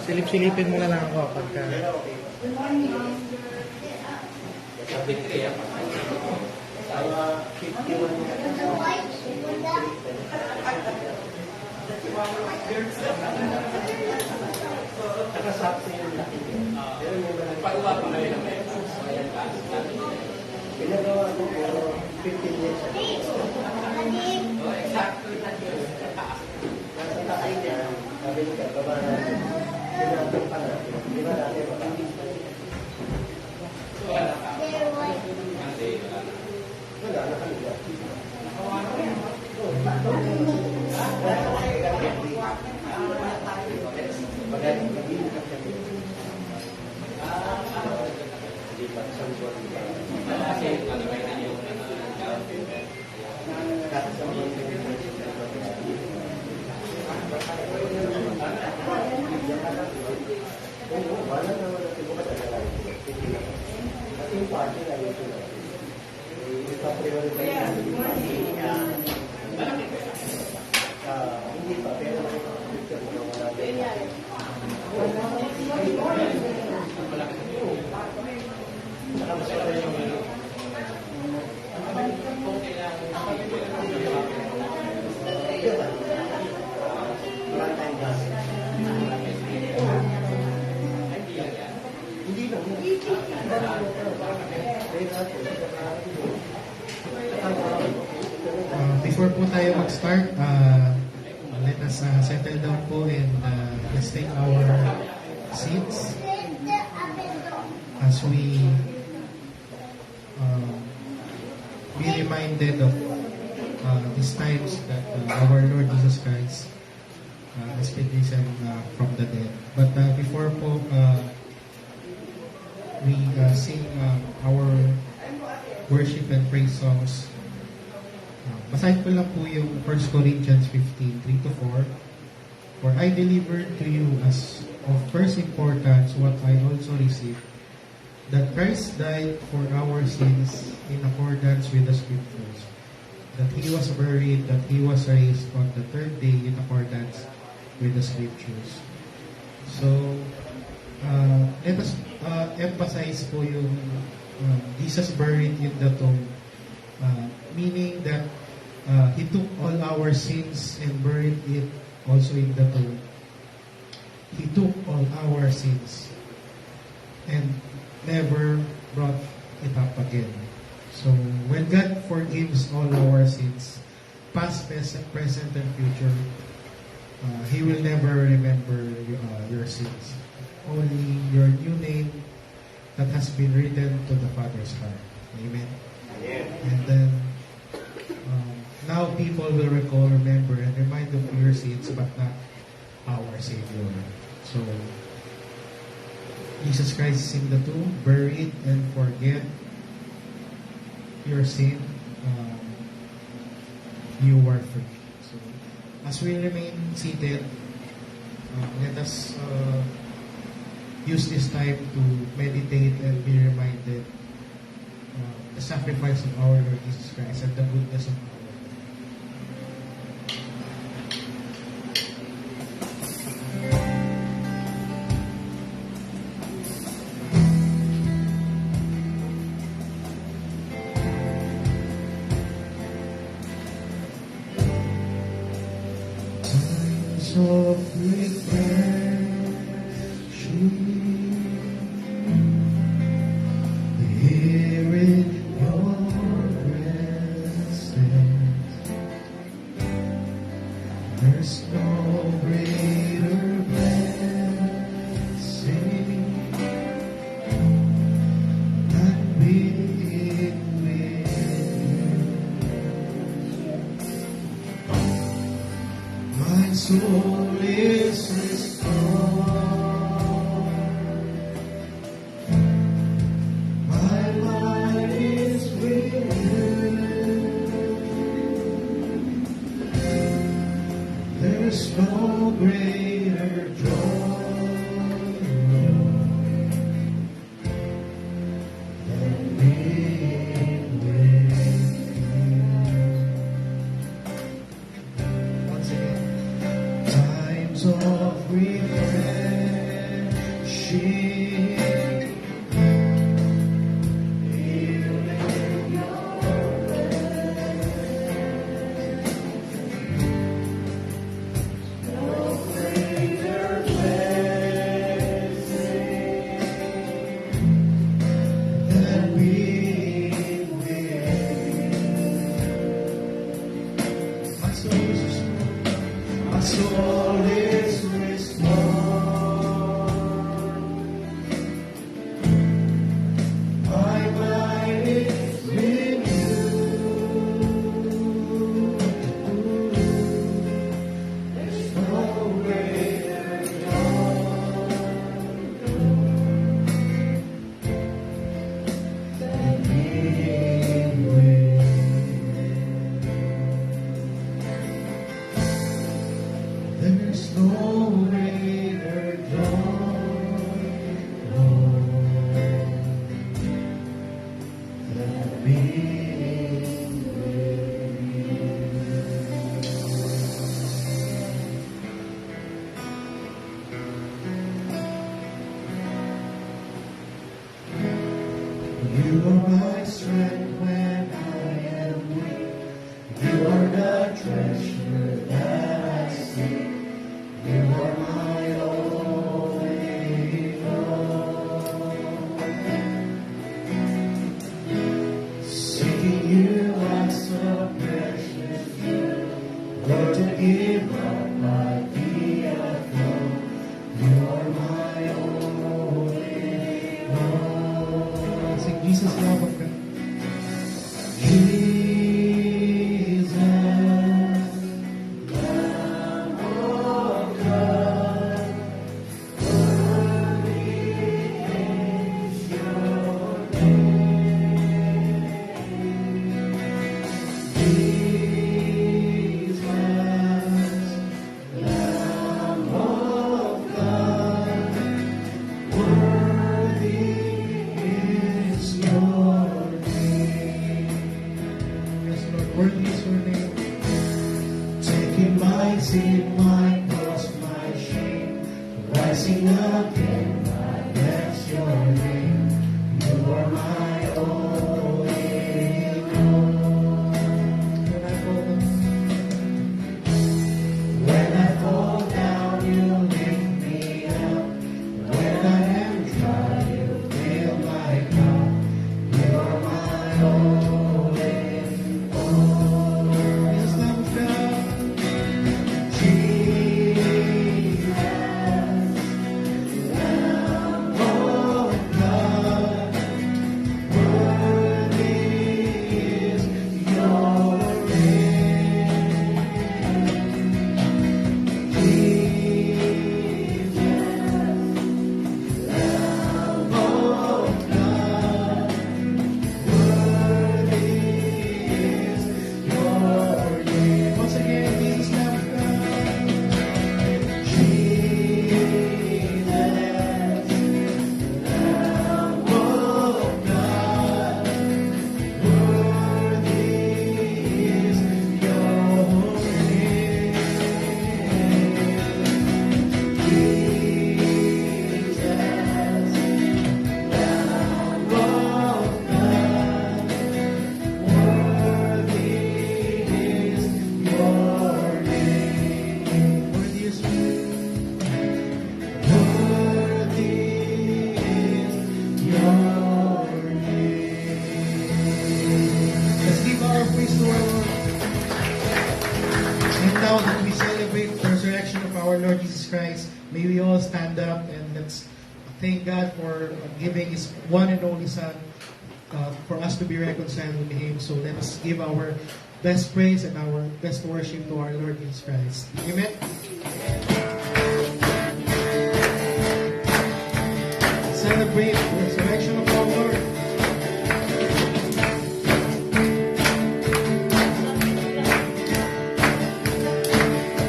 Silip-silipin mo na lang ako pagka... Ginagawa ko pero 15 years ago. Nasa tayo niya, sabi niya, baba natin. Ginagawa pa natin. Di ba natin baba? Wala, nakaliga. Hindi pa, pero picture mo wala. Before po tayo mag-start, let us settle down po and let's take our seats as we be reminded of these times that our Lord Jesus Christ has been risen from the dead. But before po we sing our worship and praise songs, basahin ko lang po yung 1 Corinthians 15, 3-4. For I delivered to you as of first importance what I also received, that Christ died for our sins in accordance with the Scriptures, that He was buried, that He was raised on the third day in accordance with the Scriptures. So, let us emphasize po yung Jesus buried in the tomb, meaning that He took all our sins and buried it also in the tomb. He took all our sins and never brought it up again. So, when God forgives all our sins, past, present, and future, He will never remember your sins. Only your new name that has been written to the Father's heart. Amen. And then, now people will recall, remember, and remind of your sins, but not our Savior. So, Jesus Christ is in the tomb, buried, and forget your sin. You are free. So, as we remain seated, let us use this time to meditate and be reminded the sacrifice of our Lord Jesus Christ and the goodness of our Lord. Of reflection, here in your presence, there's no greater blessing than being with you. My soul is restored. My life is with you. There's no greater joy than being with you. Once again. Of reflection, soul is restored. My mind is renewed. There's no greater joy than being with. There's no greater joy, Lord, than being with you. You are my strength when I am weak. You are the treasure that I seek. You are my only hope. Seeking you are so precious. Lord, to give up might be a foe. You are my only hope. Sing Jesus, love of God. Jesus, Lamb of God, worthy is your name. Jesus, Lamb of God, worthy is your name. Yes, Lord, worthy is your name. Taking my sin, my cross, my shame, rising again, I bless your name. You are my only hope. When I fall down, you lift me up. When I am dry, you fill my cup. You are my only hope. Yes, Lamb of God. Jesus, Lamb of God, worthy is your name. Jesus, Lamb of God, worthy is your name. Once again, Jesus, Lamb of God. Jesus, Lamb of God, worthy is your name. Jesus, Lamb of God, worthy is your name. Worthy is your name. Worthy is your name. Let's give our praise to our Lord. And now that we celebrate the resurrection of our Lord Jesus Christ, may we all stand up and let's thank God for giving His one and only Son for us to be reconciled with Him. So let us give our best praise and our best worship to our Lord Jesus Christ. Amen. Celebrate the resurrection of our Lord.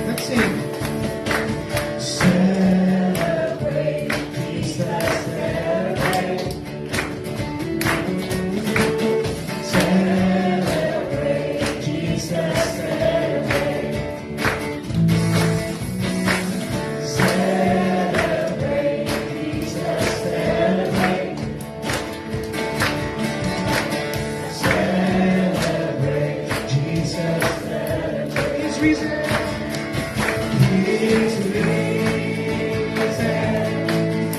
Let's sing. Celebrate Jesus, celebrate. Celebrate Jesus, celebrate. Celebrate Jesus, celebrate. Celebrate Jesus, celebrate. He's risen. He's risen.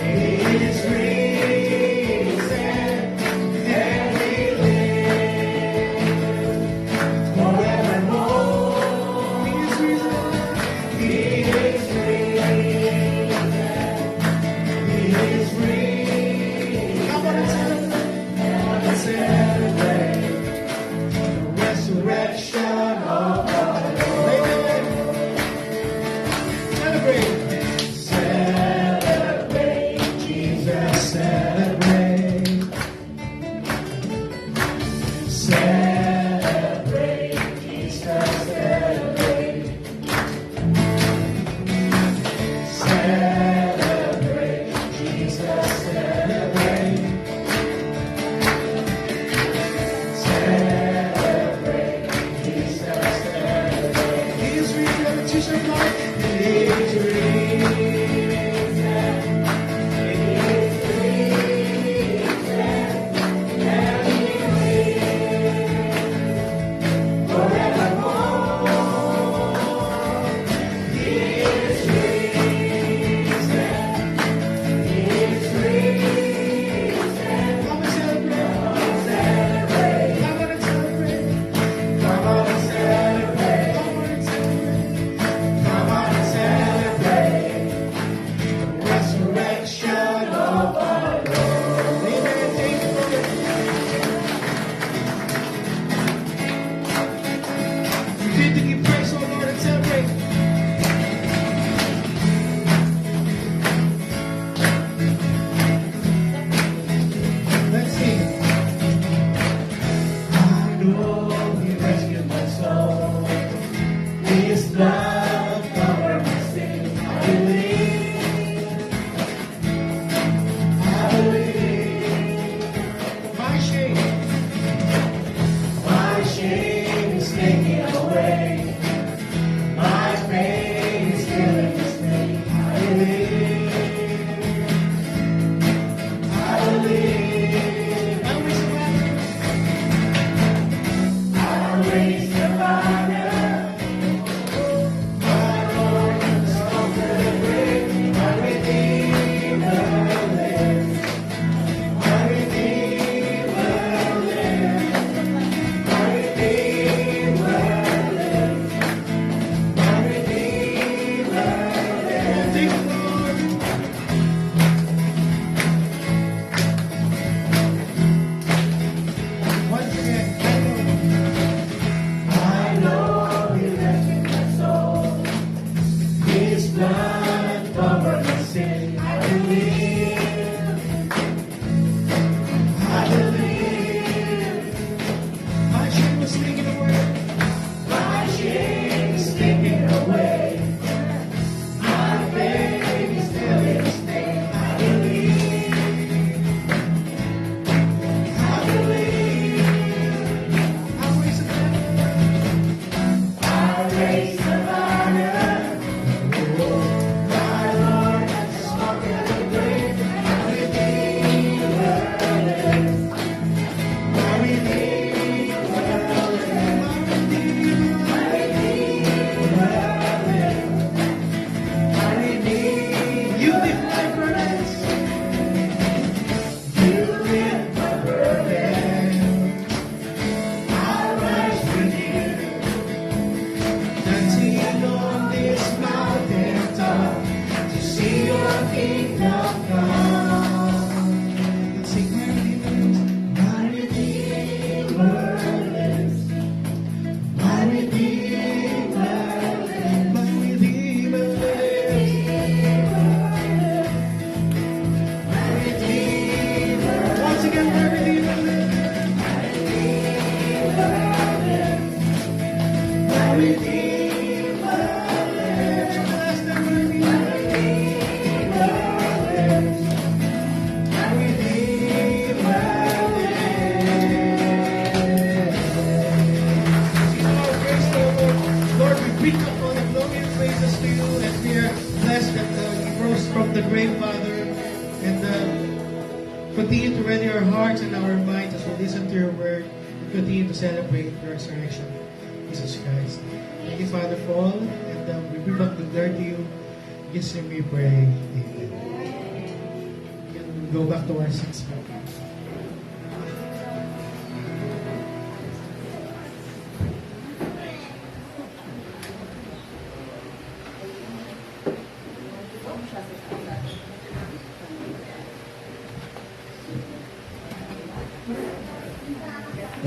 He's risen. And we live forevermore. He's risen. resurrection of our Lord. Amen. Celebrate. Celebrate, Jesus, celebrate. Celebrate, Jesus, celebrate. Celebrate, Jesus, celebrate. Celebrate, Jesus, celebrate. He is risen, Jesus, Lord. He is risen. He is risen. And He lives forevermore. He is risen. He is risen. Come and celebrate. Come and celebrate. Come on and celebrate. Come on and celebrate. The resurrection of our Lord. Amen. Thank you, Lord. We need to give praise, oh Lord, and celebrate. Let's sing. I know He rescued my soul. His blood covered my sin. I believe. I believe. My shame is taken away. My pain is killing His name. I believe. I believe. I'll raise the banner. My Lord has conquered the grave. My Redeemer lives. My Redeemer lives. My Redeemer lives. My Redeemer lives. Thank you, Lord. Once again, I know He rescued my soul. His blood covered my sin. I believe. I believe. My shame was taken away. My shame is taken away. My pain is still in His name. I believe. I believe. I'll raise the banner. I'll raise the banner. My Lord has conquered the grave. My Redeemer lives. My Redeemer lives. My Redeemer lives. My Redeemer. You lift my burdens. You lift my burdens. I'll rise with you. Dancing on this mountain top to see your kingdom come. Let's sing my Redeemer lives. My Redeemer lives. My Redeemer lives. My Redeemer. Once again, my Redeemer lives. My Redeemer lives. My Redeemer lives. Last time, my Redeemer lives. My Redeemer lives. Praise the Lord. Lord, we bring up all the glory and praises to you, and we are blessed that you rose from the grave, Father, and continue to ready our hearts and our minds as we listen to your word and continue to celebrate the resurrection of Jesus Christ. Thank you, Father, for all, and we bring back the glory to you. In Jesus' name we pray. Amen. We can go back to our seats.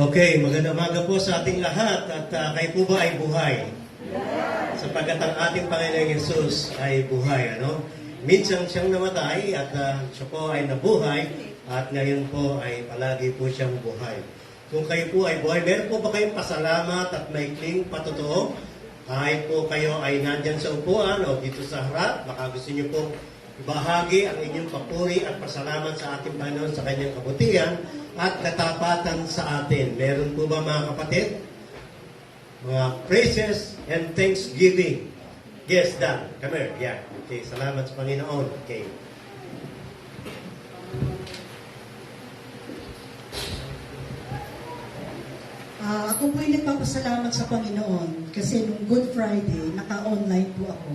Okay, magandang umaga po sa ating lahat at kayo po ba ay buhay? Sapagkat ang ating Panginoong Yesus ay buhay, ano? Minsan siyang namatay at siya po ay nabuhay at ngayon po ay palagi po siyang buhay. Kung kayo po ay buhay, meron po ba kayong pasalamat at maikling patotoo? Kahit po kayo ay nandyan sa upuan o dito sa harap, baka gusto niyo pong ibahagi ang inyong papuri at pasalamat sa ating Panginoon sa kanyang kabutihan at katapatan sa atin. Meron po ba mga kapatid? Mga praises and thanksgiving. Yes, Dan. Come here. Yeah. Okay, salamat sa Panginoon. Okay. Ako po ay nagpapasalamat sa Panginoon kasi nung Good Friday, naka-online po ako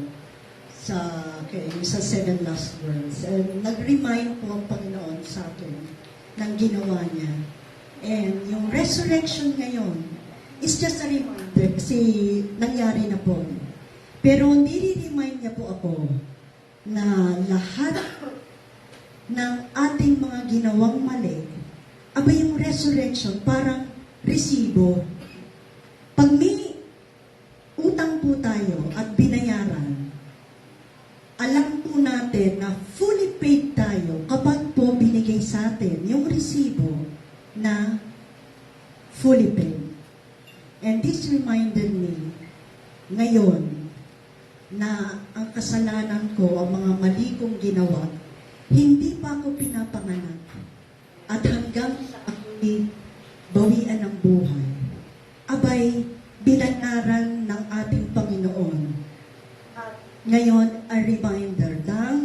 sa Seven Last Words. And nag-remind po ang Panginoon sa akin ng ginawa niya. And yung resurrection ngayon is just a reminder kasi nangyari na po. Pero nire-remind niya po ako na lahat ng ating mga ginawang mali, aba yung resurrection parang resibo. Pag may utang po tayo at binayaran, alam po natin na fully paid tayo kapag po binigay sa atin yung resibo na fully paid. And this reminded me ngayon na ang kasalanan ko, ang mga mali kong ginawa, hindi pa ako pinapanganak. At hanggang sa ako'y bawian ng buhay, abay, binayaran ng ating Panginoon. At ngayon, a reminder ng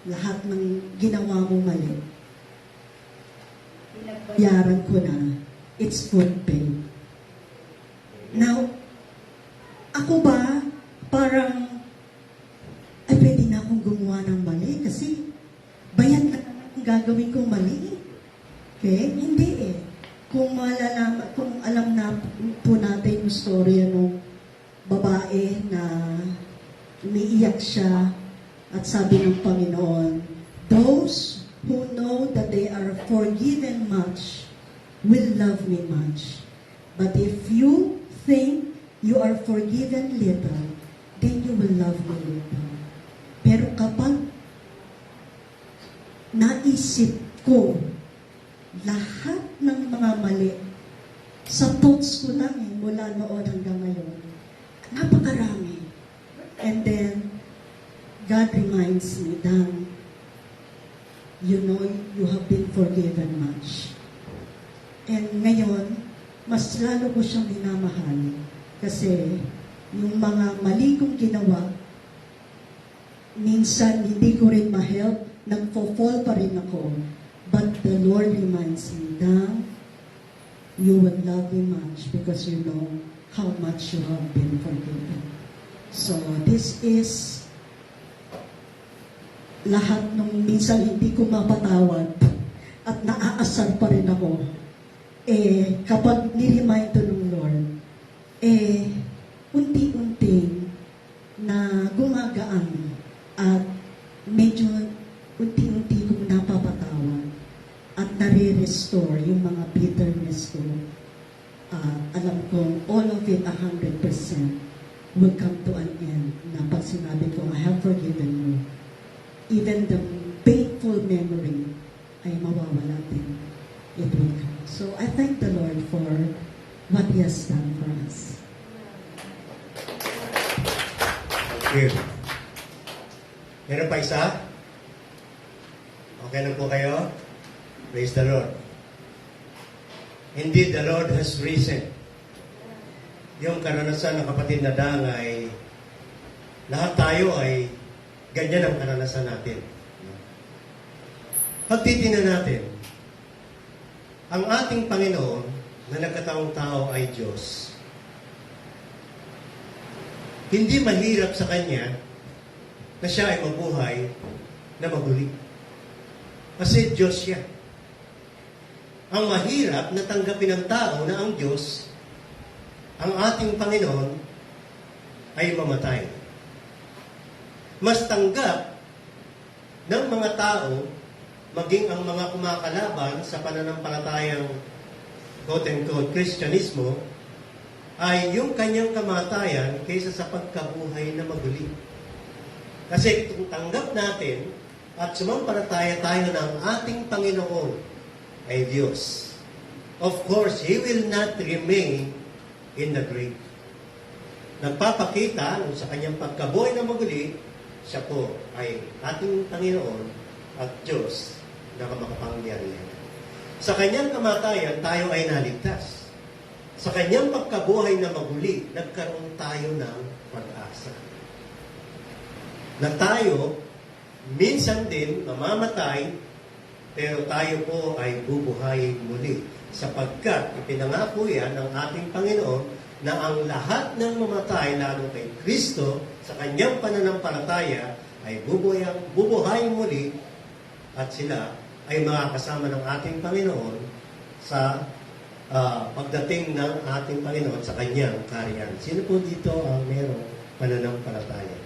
lahat ng ginawa mo mali. Binayaran ko na, it's full pay. Now, ako ba, parang, ay pwede na akong gumawa ng mali kasi bayad na naman ang gagawin kong mali. Okay? Hindi eh. Kung alam na po natin yung storya ng babae na umiiyak siya at sabi ng Panginoon, those who know that they are forgiven much will love me much. But if you think you are forgiven little, then you will love me little. Pero kapag naisip ko lahat ng mga mali, sa thoughts ko lang mula noon hanggang ngayon, napakarami. And then, God reminds me that, you know, you have been forgiven much. And ngayon, mas lalo ko siyang minamahal. Kasi, yung mga mali kong ginawa, minsan hindi ko rin ma-help, nagfo-fall pa rin ako. But the Lord reminds me that you will love me much because you know how much you have been forgiven. So, this is lahat nung minsan hindi ko mapatawad at naaasar pa rin ako. Kapag ni-remind to ng Lord, unti-unting na gumagaan at medyo unti-unti kong napapatawad at nare-restore yung mga bitterness ko. Alam kong all of it 100% will come to an end na pag sinabi ko, I have forgiven you. Even the painful memory ay mawawala din. It will come. So I thank the Lord for what He has done for us. Thank you. Meron pa isa? Okay na po kayo? Praise the Lord. Indeed, the Lord has risen. Yung karanasan ng kapatid na dangay, lahat tayo ay ganyan ang karanasan natin. Pagtitingnan natin, ang ating Panginoon na nagkataong tao ay Diyos. Hindi mahirap sa Kanya na siya ay mabuhay na maguli. Kasi Diyos siya. Ang mahirap na tanggapin ng tao na ang Diyos, ang ating Panginoon, ay mamatay. Mas tanggap ng mga tao, maging ang mga kumakalaban sa pananampalatayang quote-unquote, Kristyanismo, ay yung kanyang kamatayan kaysa sa pagkabuhay na maguli. Kasi kung tanggap natin at sumampalataya tayo ng ating Panginoon ay Diyos, of course, He will not remain in the grave. Nagpapakita nung sa kanyang pagkabuhay na maguli, siya po ay ating Panginoon at Diyos na makapangyarihan. Sa kanyang kamatayan, tayo ay naligtas. Sa kanyang pagkabuhay na maguli, nagkaroon tayo ng pag-asa. Na tayo, minsan din mamamatay, pero tayo po ay bubuhayin muli. Sapagkat ipinangako yan ng ating Panginoon na ang lahat ng mamatay, lalo kay Kristo, sa kanyang pananampalataya, ay bubuhayin muli at sila ay makakasama ng ating Panginoon sa pagdating ng ating Panginoon sa kanyang kaharian. Sino po dito ang merong pananampalataya?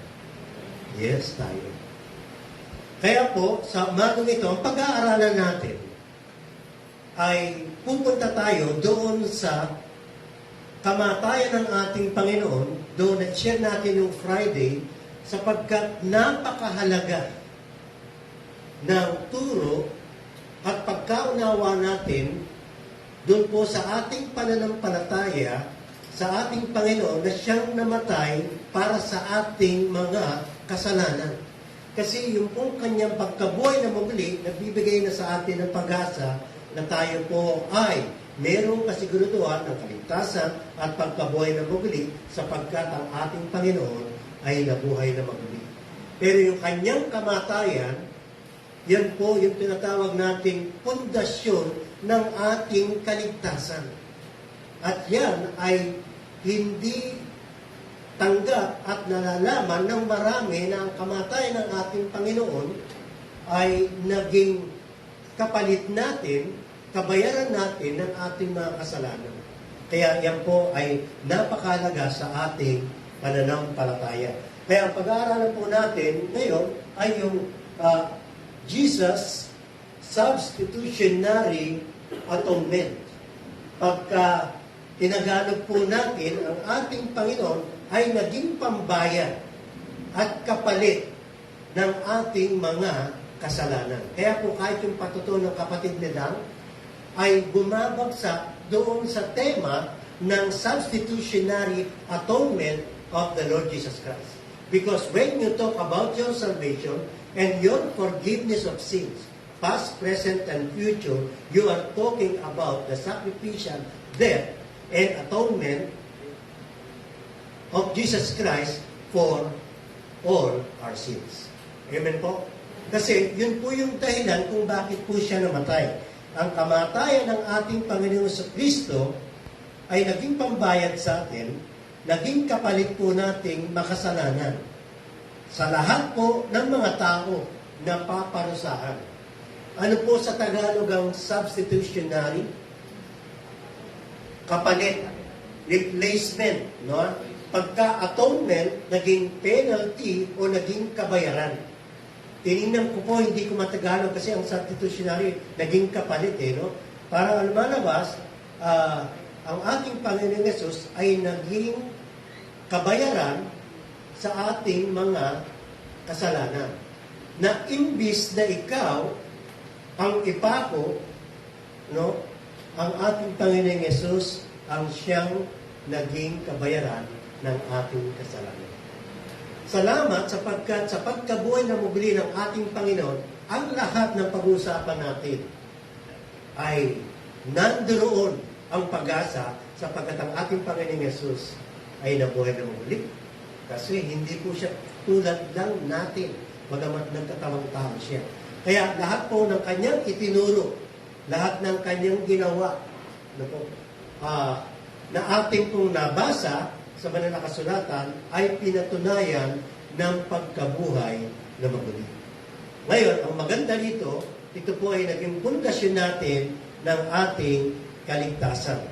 Yes, tayo. Kaya po, sa umagang ito, ang pag-aaralan natin ay pupunta tayo doon sa kamatayan ng ating Panginoon, doon na-share natin yung Friday, sapagkat napakahalaga ng turo at pagkaunawa natin doon po sa ating pananampalataya sa ating Panginoon na siyang namatay para sa ating mga kasalanan. Kasi yung pong kanyang pagkabuhay na muli, nagbibigay na sa atin ng pag-asa na tayo po ay merong kasiguruduhan ng kaligtasan at pagkabuhay na muli sapagkat ang ating Panginoon ay nabuhay na muli. Pero yung kanyang kamatayan, yan po yung tinatawag nating pundasyon ng ating kaligtasan. At yan ay hindi tanggap at nalalaman ng marami na ang kamatayan ng ating Panginoon ay naging kapalit natin, kabayaran natin ng ating mga kasalanan. Kaya yan po ay napakahalaga sa ating pananampalataya. Kaya ang pag-aaralan po natin ngayon ay yung Jesus substitutionary atonement. Pagka tinagalog po natin, ang ating Panginoon ay naging pambayan at kapalit ng ating mga kasalanan. Kaya po kahit yung patutuo ng kapatid nila ay bumabagsak doon sa tema ng substitutionary atonement of the Lord Jesus Christ. Because when you talk about your salvation and your forgiveness of sins, past, present, and future, you are talking about the sacrificial death and atonement of Jesus Christ for all our sins. Amen po? Kasi yun po yung dahilan kung bakit po siya namatay. Ang kamatayan ng ating Panginoon sa Kristo ay naging pambayad sa atin, naging kapalit po nating makasalanan sa lahat po ng mga tao na paparusahan. Ano po sa Tagalog ang substitutionary? Kapalit, replacement, no? Pagka-atonement, naging penalty o naging kabayaran. Tinignan ko po, hindi ko matagalog kasi ang substitutionary naging kapalit, no? Parang lumalabas, ang ating Panginoon Yesus ay naging kabayaran sa ating mga kasalanan. Na imbis na ikaw ang ipako, no? Ang ating Panginoon Yesus ang siyang naging kabayaran ng ating kasalanan. Salamat sapagkat sa pagkabuhay na muli ng ating Panginoon, ang lahat ng pag-uusapan natin ay nandoon ang pag-asa sapagkat ang ating Panginoon Yesus ay nabuhay na muli. Kasi hindi po siya tulad lang natin, bagamat nagkatawang tao siya. Kaya lahat po ng kanyang itinuro, lahat ng kanyang ginawa, na ating pong nabasa sa banal na kasulatan ay pinatunayan ng pagkabuhay na muli. Ngayon, ang maganda nito, ito po ay naging pundasyon natin ng ating kaligtasan.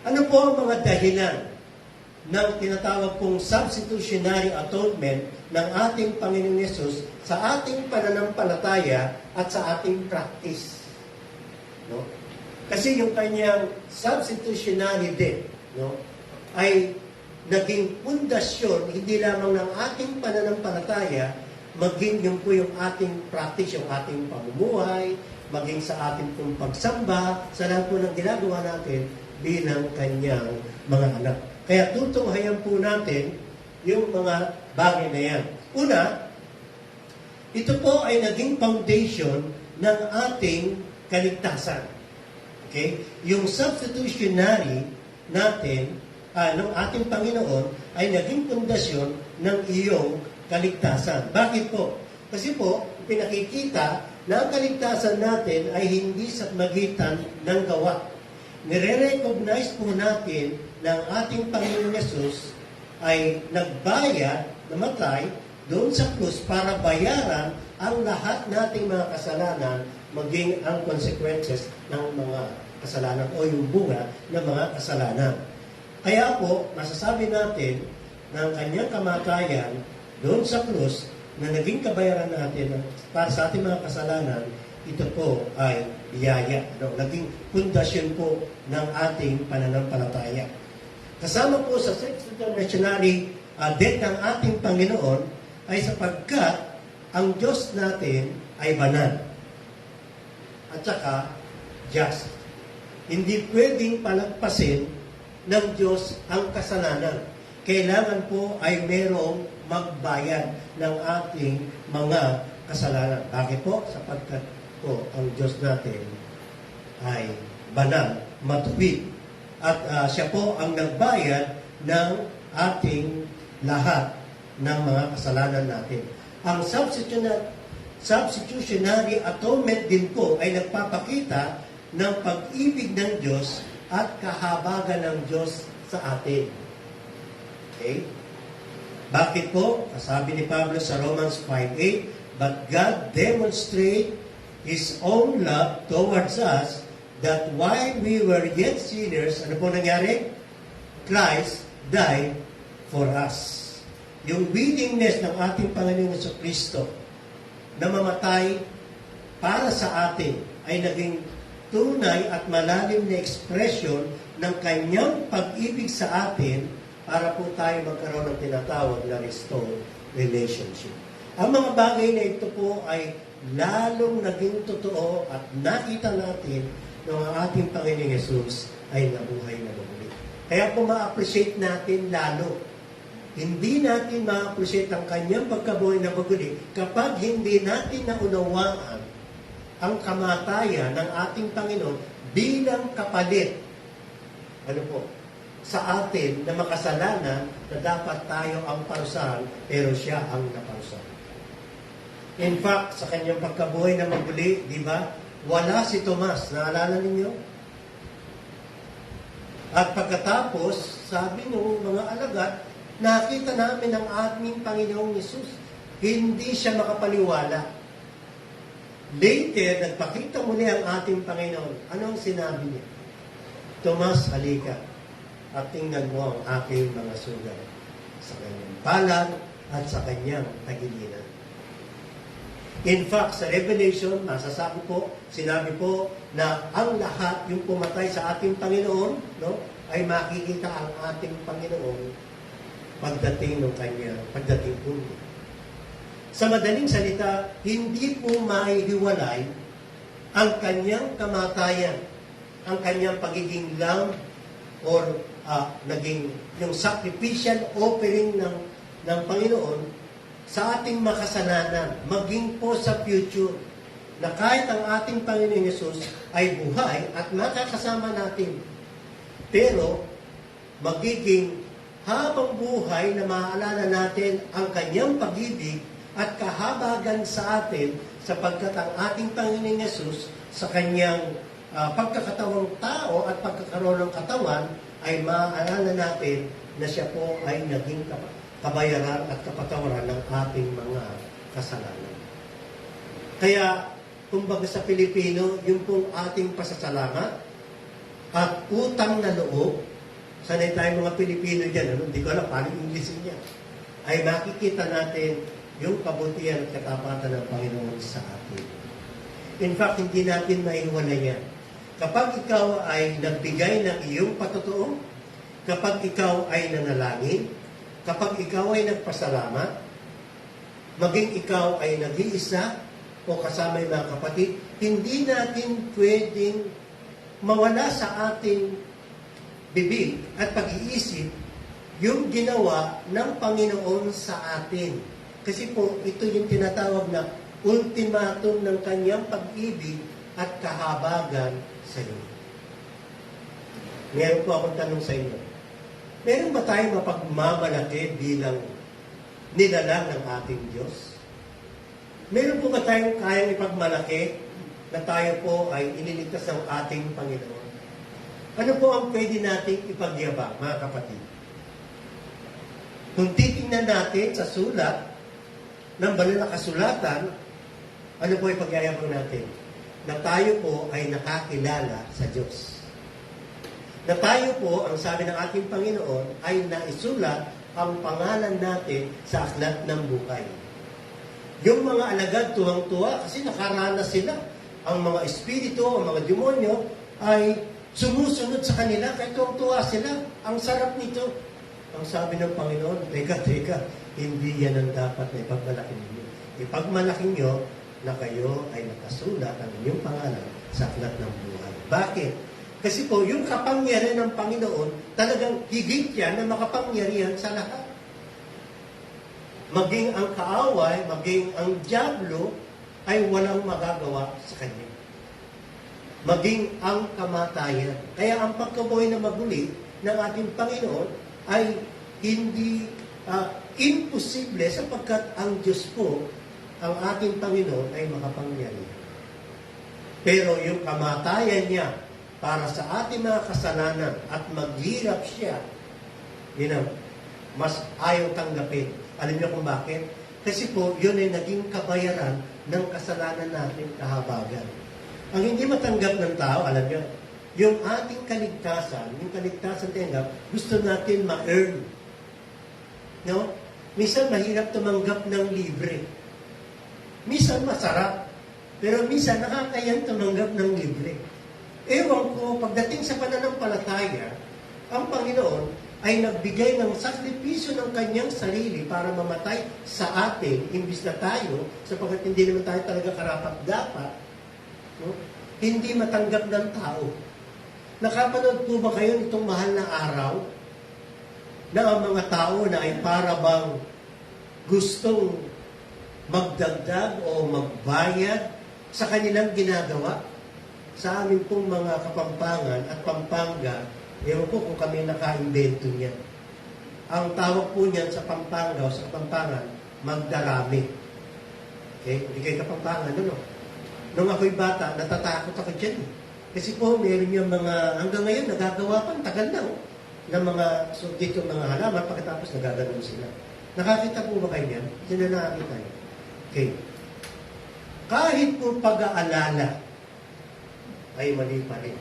Ano po ang mga dahilan ng tinatawag pong substitutionary atonement ng ating Panginoong Yesus sa ating pananampalataya at sa ating practice? No? Kasi yung kanyang substitutionary death, no, ay naging pundasyon hindi lamang ng ating pananampalataya, maging yung po yung ating practice, yung ating pamumuhay, maging sa ating pong pagsamba, sa lahat po ng ginagawa natin bilang kanyang mga anak. Kaya tutunghayan po natin yung mga bagay na yan. Una, ito po ay naging foundation ng ating kaligtasan. Okay? Yung substitutionary natin, ng ating Panginoon, ay naging pundasyon ng iyong kaligtasan. Bakit po? Kasi po, pinakikita na ang kaligtasan natin ay hindi sa magitan ng gawa. Nire-recognize po natin na ang ating Panginoon Yesus ay nagbayad, namatay, doon sa krus para bayaran ang lahat nating mga kasalanan, maging ang consequences ng mga kasalanan o yung bunga ng mga kasalanan. Kaya po, masasabi natin na ang kanyang kamatayan doon sa krus na naging kabayaran natin para sa ating mga kasalanan, ito po ay biyaya. Naging pundasyon po ng ating pananampalataya. Kasama po sa substitutionary death ng ating Panginoon ay sapagkat ang Diyos natin ay banal at saka just. Hindi pwedeng palagpasin ng Diyos ang kasalanan. Kailangan po ay merong magbayad ng ating mga kasalanan. Bakit po? Sapagkat po ang Diyos natin ay banal, matuwid. At siya po ang nagbayad ng ating lahat ng mga kasalanan natin. Ang substitutionary atonement din po ay nagpapakita ng pag-ibig ng Diyos at kahabagan ng Diyos sa atin. Okay? Bakit po? Sabi ni Pablo sa Romans 5:8, but God demonstrate His own love towards us, that while we were yet sinners, ano po nangyari? Christ died for us. Yung willingness ng ating Panginoon sa Kristo na mamatay para sa atin ay naging tunay at malalim na ekspresyon ng kanyang pag-ibig sa atin para po tayo magkaroon ng tinatawag na restored relationship. Ang mga bagay na ito po ay lalong naging totoo at nakita natin na ang ating Panginoong Yesus ay nabuhay na muli. Kaya po ma-appreciate natin lalo. Hindi natin ma-appreciate ang kanyang pagkabuhay na muli kapag hindi natin naunawaan ang kamatayan ng ating Panginoon bilang kapalit. Ano po? Sa atin na makasalanan na dapat tayo ang parusahan, pero siya ang naparusahan. In fact, sa kanyang pagkabuhay na muli, di ba? Wala si Tomas. Naalala ninyo? At pagkatapos, sabi ng mga alagad, nakita namin ang aming Panginoong Yesus. Hindi siya makapaniwala. Later, nagpakita muli ang ating Panginoon. Anong sinabi niya? Tomas, halika at tingnan mo ang aking mga sugat sa kanyang palad at sa kanyang tagiliran. In fact, sa Revelation, masasabi po, sinabi po na ang lahat, yung pumatay sa ating Panginoon, no, ay makikita ang ating Panginoon pagdating ng kanya, pagdating po niya. Sa madaling salita, hindi po maihiwalay ang kanyang kamatayan, ang kanyang pagiging lamb or naging yung sacrificial offering ng Panginoon sa ating makasalanan, maging po sa future, na kahit ang ating Panginoon Yesus ay buhay at makakasama natin. Pero, magiging habang buhay na maaalala natin ang kanyang pag-ibig at kahabagan sa atin sapagkat ang ating Panginoon Yesus sa kanyang pagkakatawang tao at pagkakaroon ng katawan ay maaalala natin na siya po ay naging kabayaran at kapatawaran ng ating mga kasalanan. Kaya, kumbaga sa Pilipino, yung pong ating pasasalamat at utang na loob, sanay tayong mga Pilipino dyan, hindi ko alam paano English niya, ay makikita natin yung kabutihan at katapatan ng Panginoon sa atin. In fact, hindi natin maiwala yan. Kapag ikaw ay nagbigay ng iyong patotoo, kapag ikaw ay nanalangin, kapag ikaw ay nagpasalamat, maging ikaw ay nag-iisa o kasama yung mga kapatid, hindi natin pwedeng mawala sa ating bibig at pag-iisip yung ginawa ng Panginoon sa atin. Kasi po, ito yung tinatawag na ultimatum ng kanyang pag-ibig at kahabagan sa iyo. Meron po akong tanong sa inyo. Meron ba tayong mapagmamalaki bilang nilalang ng ating Diyos? Meron po ba tayong kayang ipagmalaki na tayo po ay iniligtas ng ating Panginoon? Ano po ang pwede nating ipagyabang, mga kapatid? Kung titingnan natin sa sulat ng banal na kasulatan, ano po ipagyayabang natin? Na tayo po ay nakakilala sa Diyos. Na tayo po, ang sabi ng ating Panginoon, ay naisulat ang pangalan natin sa aklat ng buhay. Yung mga alagad tuwang-tuwa kasi nakaranas sila. Ang mga espiritu, ang mga demonyo ay sumusunod sa kanila kahit tuwang-tuwa sila. Ang sarap nito. Ang sabi ng Panginoon, teka, hindi yan ang dapat na ipagmalaki ninyo. Ipagmalaki nyo na kayo ay nakasulat ang inyong pangalan sa aklat ng buhay. Bakit? Kasi po, yung kapangyarihan ng Panginoon, talagang higit yan na makapangyarihan sa lahat. Maging ang kaaway, maging ang dyablo, ay walang magagawa sa kanya. Maging ang kamatayan. Kaya ang pagkabuhay na maguli ng ating Panginoon ay hindi imposible sapagkat ang Diyos po, ang ating Panginoon ay makapangyarihan. Pero yung kamatayan niya para sa ating mga kasalanan at maghirap siya, yun ang mas ayaw tanggapin. Alam niyo kung bakit? Kasi po, yun ay naging kabayaran ng kasalanan natin kahabagan. Ang hindi matanggap ng tao, alam niyo, yung ating kaligtasan, yung kaligtasan tinggap, gusto natin ma-earn. No? Minsan mahirap tumanggap ng libre. Minsan masarap. Pero minsan nakakayang tumanggap ng libre. Ewan ko, pagdating sa pananampalataya, ang Panginoon ay nagbigay ng sakripisyo ng kanyang sarili para mamatay sa atin, imbis na tayo, sapagkat hindi naman tayo talaga karapat-dapat, no? Hindi matanggap ng tao. Nakapanood po ba kayo nitong mahal na araw na ang mga tao na ay para bang gustong magdagdag o magbayad sa kanilang ginagawa? Sa amin pong mga Kapampangan at Pampanga, ewan po kung kami naka-invento niyan. Ang tawag po niyan sa Pampanga o sa Kapampangan, magdarami. Okay? Hindi kayo Kapampangan, ano? Nung ako'y bata, natatakot ako dyan. Kasi po, meron yung mga, hanggang ngayon, nagagawa pa, tagal na, ng mga, so dito mga halaman, pagkatapos nagaganoon sila. Nakakita po ba kayo niyan? Hindi na nakakita niyo. Okay. Kahit po pag-aalala, ay mali pa rin.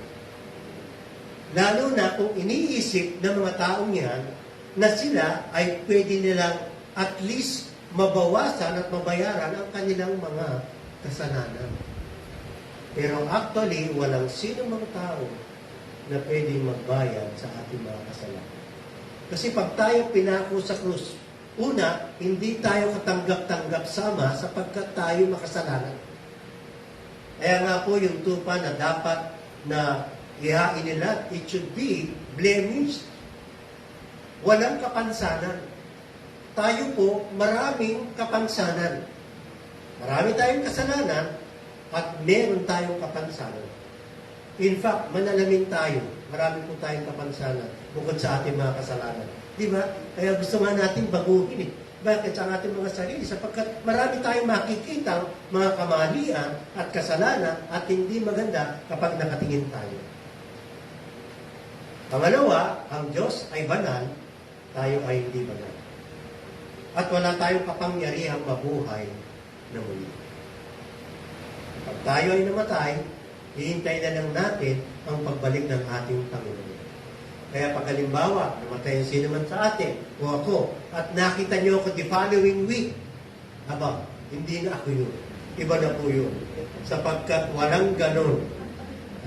Lalo na kung iniisip ng mga taong yan na sila ay pwede nilang at least mabawasan at mabayaran ang kanilang mga kasalanan. Pero actually, walang sino mga tao na pwedeng magbayad sa ating mga kasalanan. Kasi pag tayo pinako sa krus, una, hindi tayo katanggap-tanggap sama sapagkat tayo makasalanan. Kaya nga po yung tupa na dapat na ihain nila, it should be blemished. Walang kapansanan. Tayo po, maraming kapansanan. Marami tayong kasalanan at meron tayong kapansanan. In fact, manalamin tayo. Marami po tayong kapansanan bukod sa ating mga kasalanan. Di ba? Kaya gusto nga natin baguhin eh. Bakit sa ating mga sarili? Sapagkat marami tayong makikita mga kamalian at kasalanan at hindi maganda kapag nakatingin tayo. Pangalawa, ang Diyos ay banal, tayo ay hindi banal. At wala tayong kapangyarihang mabuhay na muli. Pag tayo ay namatay, hihintay na lang natin ang pagbalik ng ating Panginoon. Kaya pag halimbawa, namatay ang sino man sa atin, o ako, at nakita niyo ako the following week, aba, hindi na ako yun. Iba na po yun. Sapagkat walang ganon.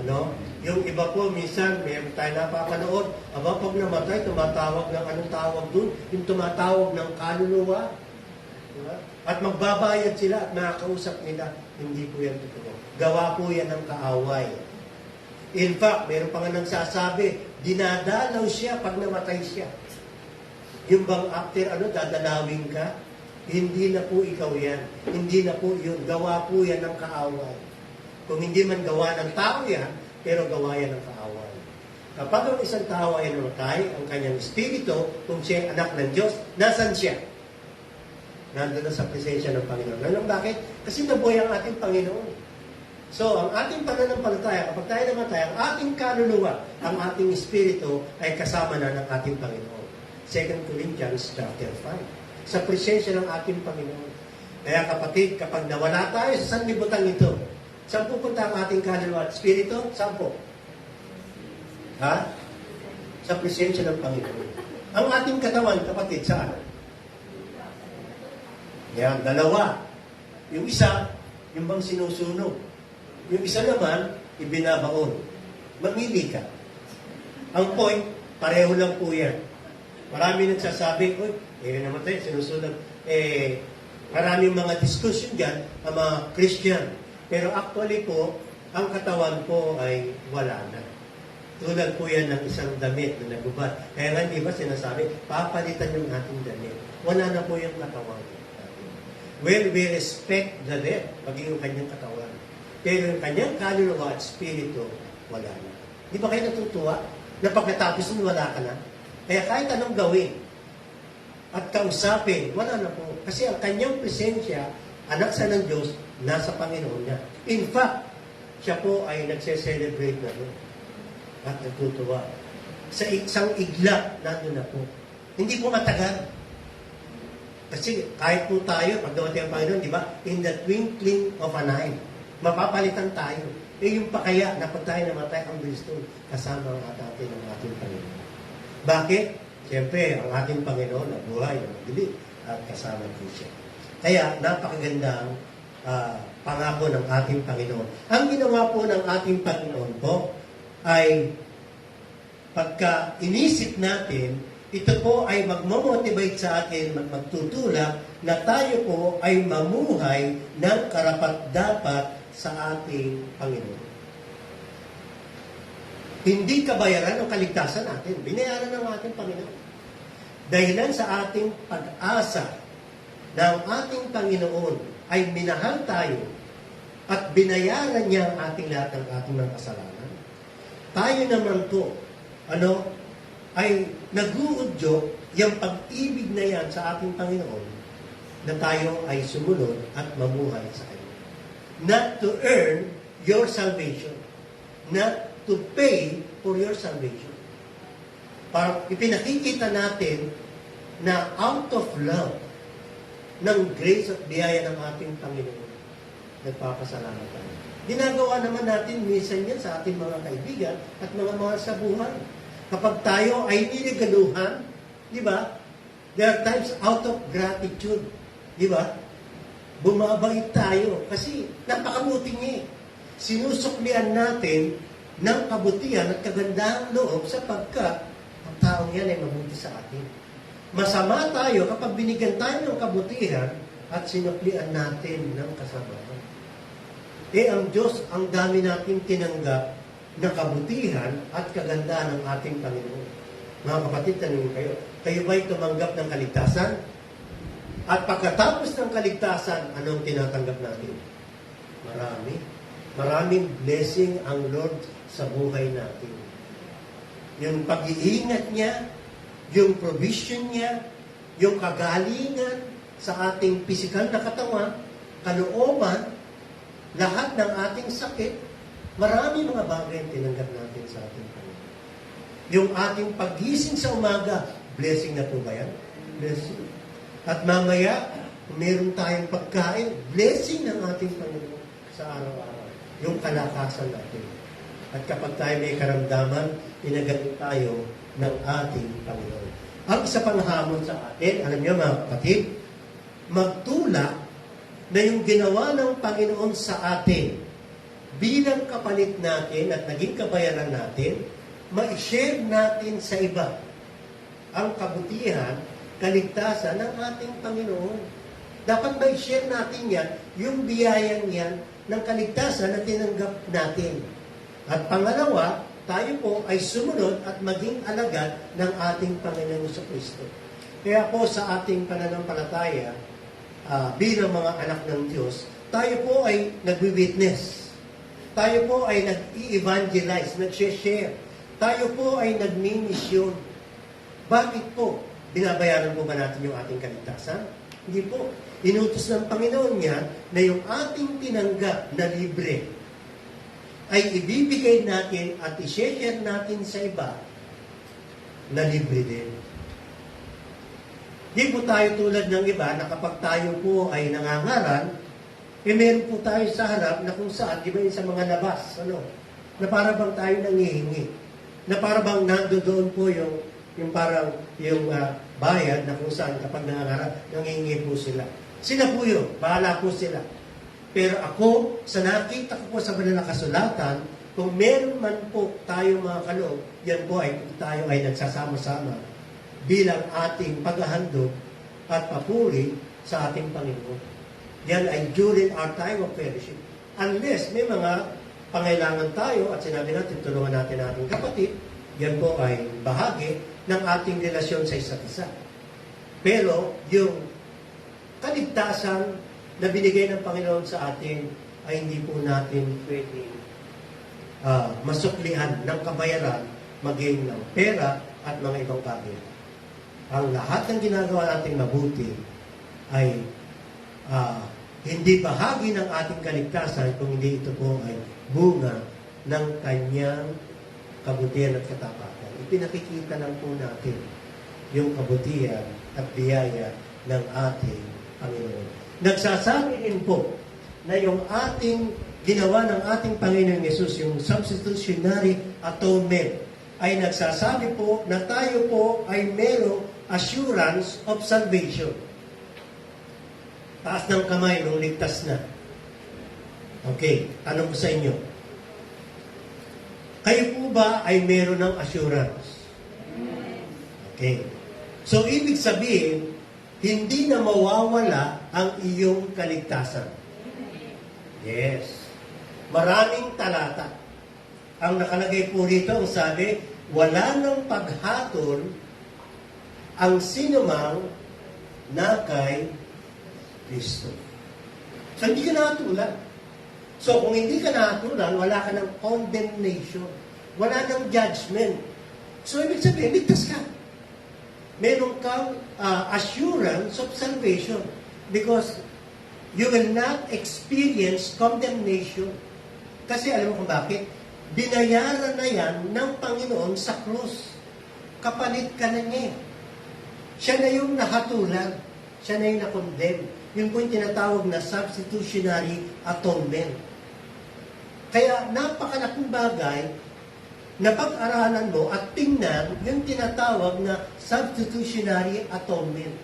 Ano? Yung iba po, minsan, may tayo napapanood, aba, pag namatay, tumatawag ng anong tawag dun? Yung tumatawag ng kaluluwa. Diba? At magbabayad sila at makakausap nila. Hindi po yan totoo. Gawa po yan ng kaaway. In fact, meron pa nga nagsasabi, dinadalaw siya pag namatay siya. Yung bang after dadalawin ka? Hindi na po ikaw yan. Hindi na po yun. Gawa po yan ng kaaway. Kung hindi man gawa ng tao yan, pero gawa yan ng kaaway. Kapag ang isang tao ay namatay, ang kanyang espiritu, kung siya ay anak ng Diyos, nasan siya? Nandun na sa presensya ng Panginoon. Alam bakit? Kasi nabuhay ang ating Panginoon. So, ang ating pananampalataya, kapag tayo namatay, ang ating kaluluwa, ang ating espiritu, ay kasama na ng ating Panginoon. 2 Corinthians chapter 5. Sa presensya ng ating Panginoon. Kaya kapatid, kapag nawala tayo sa sanlibutan ito, saan pupunta ang ating kaluluwa at espiritu? Saan po? Ha? Sa presensya ng Panginoon. Ang ating katawan, kapatid, saan? Yan, dalawa. Yung isa, yung bang sinusunog. Yung isa naman, ibinabaon. Mamili ka. Ang point, pareho lang po yan. Marami nagsasabi, namatay, sinusunog. Maraming mga discussion dyan, ang mga Christian. Pero actually po, ang katawan po ay wala na. Tulad po yan ng isang damit na nagubad. Kaya nga, di ba sinasabi, papalitan yung ating damit. Wala na po yung katawan. Well, we respect the dead, maging yung kanyang katawan. Pero yung kanyang kaluluwa at spirito, wala na. Di ba kayo natutuwa? Na pagkatapos nun, wala ka na? Kaya kahit anong gawin at kausapin, wala na po. Kasi ang kanyang presensya, anak sa ng Diyos, nasa Panginoon niya. In fact, siya po ay nagse-celebrate na doon. At natutuwa. Sa isang iglap, nandun na po. Hindi po matagal. Kasi kahit po tayo, pag dumating ang Panginoon, di ba? In the twinkling of an eye, mapapalitan tayo. Yung pa kaya, na pag tayo namatay, ang bilis doon, kasama ang atin ng ating Panginoon. Bakit? Siyempre, ang ating Panginoon na buhay, na magdilig, at kasama po siya. Kaya, napakagandang pangako ng ating Panginoon. Ang ginawa po ng ating Panginoon po, ay pagka inisip natin, ito po ay magmamotivate sa atin, magtutulak, na tayo po ay mamuhay ng karapat-dapat sa ating Panginoon. Hindi kabayaran ang kaligtasan natin. Binayaran ng ating Panginoon. Dahilan sa ating pag-asa na ang ating Panginoon ay minahal tayo at binayaran niya ang ating lahat ng ating mga kasalanan. Tayo naman po, ay nag-uudyok yung pag-ibig na yan sa ating Panginoon na tayo ay sumunod at mamuhay sa Kanya. Not to earn your salvation. Not to pay for your salvation. Para ipinakikita natin na out of love ng grace at biyaya ng ating Panginoon, nagpapasalamat tayo. Ginagawa naman natin minsan yan sa ating mga kaibigan at mga mahal sa buhay. Kapag tayo ay niligaluhan, di ba? There are times out of gratitude, di ba? Bumabait tayo kasi napakabuti niya. Sinusuklian natin ng kabutihan at kagandahang loob sapagkat ang taong yan ay mabuti sa atin. Masama tayo kapag binigyan tayo ng kabutihan at sinuklian natin ng kasamaan. Ang Diyos, ang dami nating tinanggap na kabutihan at kagandahan ng ating Panginoon. Mga kapatid, tanungin kayo ba'y tumanggap ng kaligtasan? At pagkatapos ng kaligtasan, anong tinatanggap natin? Marami. Maraming blessing ang Lord sa buhay natin. Yung pag-iingat niya, yung provision niya, yung kagalingan sa ating pisikal na katawan, kalooban, lahat ng ating sakit, marami mga bagay ang tinanggap natin sa ating Panginoon. Yung ating paggising sa umaga, blessing na po ba yan? Blessing. At mamaya, kung meron tayong pagkain, blessing ng ating Panginoon sa araw-araw. Yung kalakasan natin. At kapag tayo may karamdaman, pinagaling tayo ng ating Panginoon. Ang isa pang hamon sa atin, alam niyo mga kapatid, magtulak na yung ginawa ng Panginoon sa atin bilang kapalit natin at naging kabayaran natin, ma-share natin sa iba ang kabutihan, kaligtasan ng ating Panginoon. Dapat ma-share natin yan, yung biyayang yan ng kaligtasan na tinanggap natin. At pangalawa, tayo po ay sumunod at maging alagad ng ating Panginoon sa Kristo. Kaya po sa ating pananampalataya, bilang mga anak ng Diyos, tayo po ay nagwi-witness. Tayo po ay nag-i-evangelize, nag-share. Tayo po ay nagmi-misyon. Bakit po? Binabayaran po ba natin yung ating kaligtasan? Hindi po. Inutos ng Panginoon niya na yung ating tinanggap na libre ay ibibigay natin at i-share natin sa iba na libre din. Di po tayo tulad ng iba na kapag tayo po ay nangangaral, meron po tayo sa harap na kung saan, di ba yung sa mga labas, na para bang tayo nangihingi, na para bang nandoon po yung parang yung bayad na kung saan kapag nangangaral, nangihingi po sila. Sila po yun, bahala po sila. Pero ako, sa nakita ko po sa banal na kasulatan, kung meron man po tayo mga kaloob, yan po ay tayo ay nagsasama-sama bilang ating paghahandog at papuri sa ating Panginoon. Yan ay during our time of fellowship. Unless may mga pangailangan tayo at sinabi natin, tulungan natin ating kapatid, yan po ay bahagi ng ating relasyon sa isa't isa. Pero yung kaligtasan na binigay ng Panginoon sa atin ay hindi po natin pwedeng masuklihan ng kabayaran maging ng pera at mga ibang bagay. Ang lahat ng ginagawa nating mabuti ay hindi bahagi ng ating kaligtasan kung hindi ito po ay bunga ng kanyang kabutihan at katapatan. Ipinakikita lang po natin yung kabutihan at biyaya ng ating Panginoon. Nagsasabi rin po na yung ating ginawa ng ating Panginoon Yesus, yung substitutionary atonement, ay nagsasabi po na tayo po ay merong assurance of salvation. Taas ng kamay nung ligtas na. Okay, tanong ko sa inyo. Kayo po ba ay meron ng assurance? Okay. So, ibig sabihin, hindi na mawawala ang iyong kaligtasan. Yes. Maraming talata. Ang nakalagay po rito, ang sabi, wala nang paghatol ang sinumang na kay Kristo. So, hindi ka nakatulan. So, kung hindi ka nakatulan, wala ka ng condemnation. Wala ng judgment. So, ibig sabihin, ligtas ka. Meron kang assurance of salvation because you will not experience condemnation. Kasi alam mo kung bakit? Binayaran na yan ng Panginoon sa krus. Kapalit ka na niya. Siya na yung nahatulan. Siya na yung na-condemn. Yung po yung tinatawag na substitutionary atonement. Kaya napakalaking bagay na pag-aralan mo at tingnan yung tinatawag na substitutionary atonement.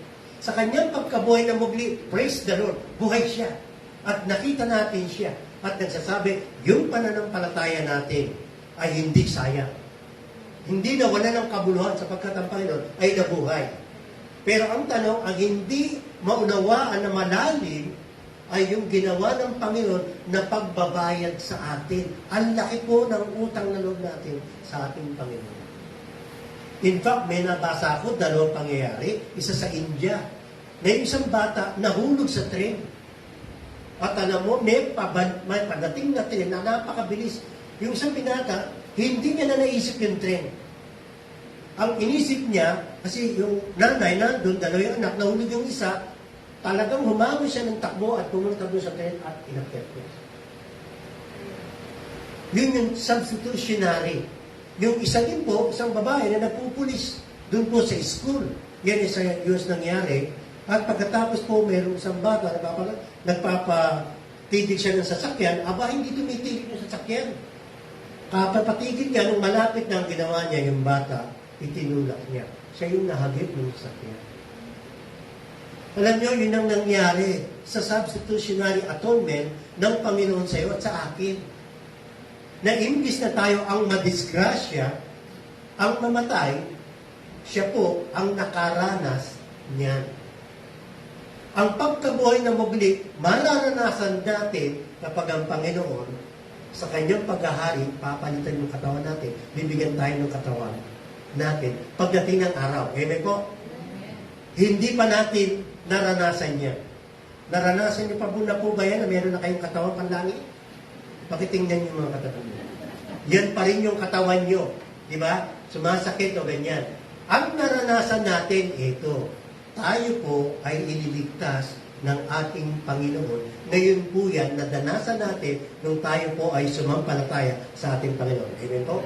Sa kanyang pagkabuhay na muli, praise the Lord, buhay siya. At nakita natin siya. At nagsasabi, yung pananampalataya natin ay hindi sayang. Hindi nawala ng kabuluhan sapagkat ang Panginoon ay nabuhay. Pero ang tanong, ang hindi maunawaan na malalim ay yung ginawa ng Panginoon na pagbabayad sa atin. Ang laki po ng utang na loob natin sa ating Panginoon. In fact, may nabasa ako, dalawang pangyayari, isa sa India, na yung isang bata nahulog sa tren. At alam mo, may padating na tren na napakabilis. Yung isang binata, hindi niya na naisip yung tren. Ang inisip niya, kasi yung nanay nandun, dalawa yung anak, nahulog yung isa, talagang humangon siya ng takbo at pumunta doon sa tren at inakyat niya. Yun yung substitutionary. Yung isa din po, isang babae na nagpupulis doon po sa school. Yan sa US nangyari. At pagkatapos po, mayroong isang bata na nagpapatigil siya ng sasakyan, hindi tumitigil yung sasakyan. Kapapatigil niya, nung malapit na ang ginawa niya, yung bata, itinulak niya. Siya yung nahagip ng sasakyan. Alam niyo, yun ang nangyari sa substitutionary atonement ng Panginoon sa iyo at sa akin. na imbis na tayo ang madisgrasya, ang mamatay, siya po ang nakaranas niyan. Ang pagkabuhay na muli, mararanasan natin kapag ang Panginoon, sa kanyang paghahari, papalitan yung katawan natin, bibigyan tayo ng katawan natin pagdating ng araw. Amen po? Hindi pa natin naranasan yan. Naranasan niyo pa na po ba yan na meron na kayong katawan panlangit? Pakitingnan niyo mga katawan niyo. Yan pa rin yung katawan niyo. Di ba? Sumasakit o ganyan. Ang naranasan natin, ito. Tayo po ay ililigtas ng ating Panginoon. Ngayon po yan, nadanasan natin nung tayo po ay sumampalataya sa ating Panginoon. Amen po?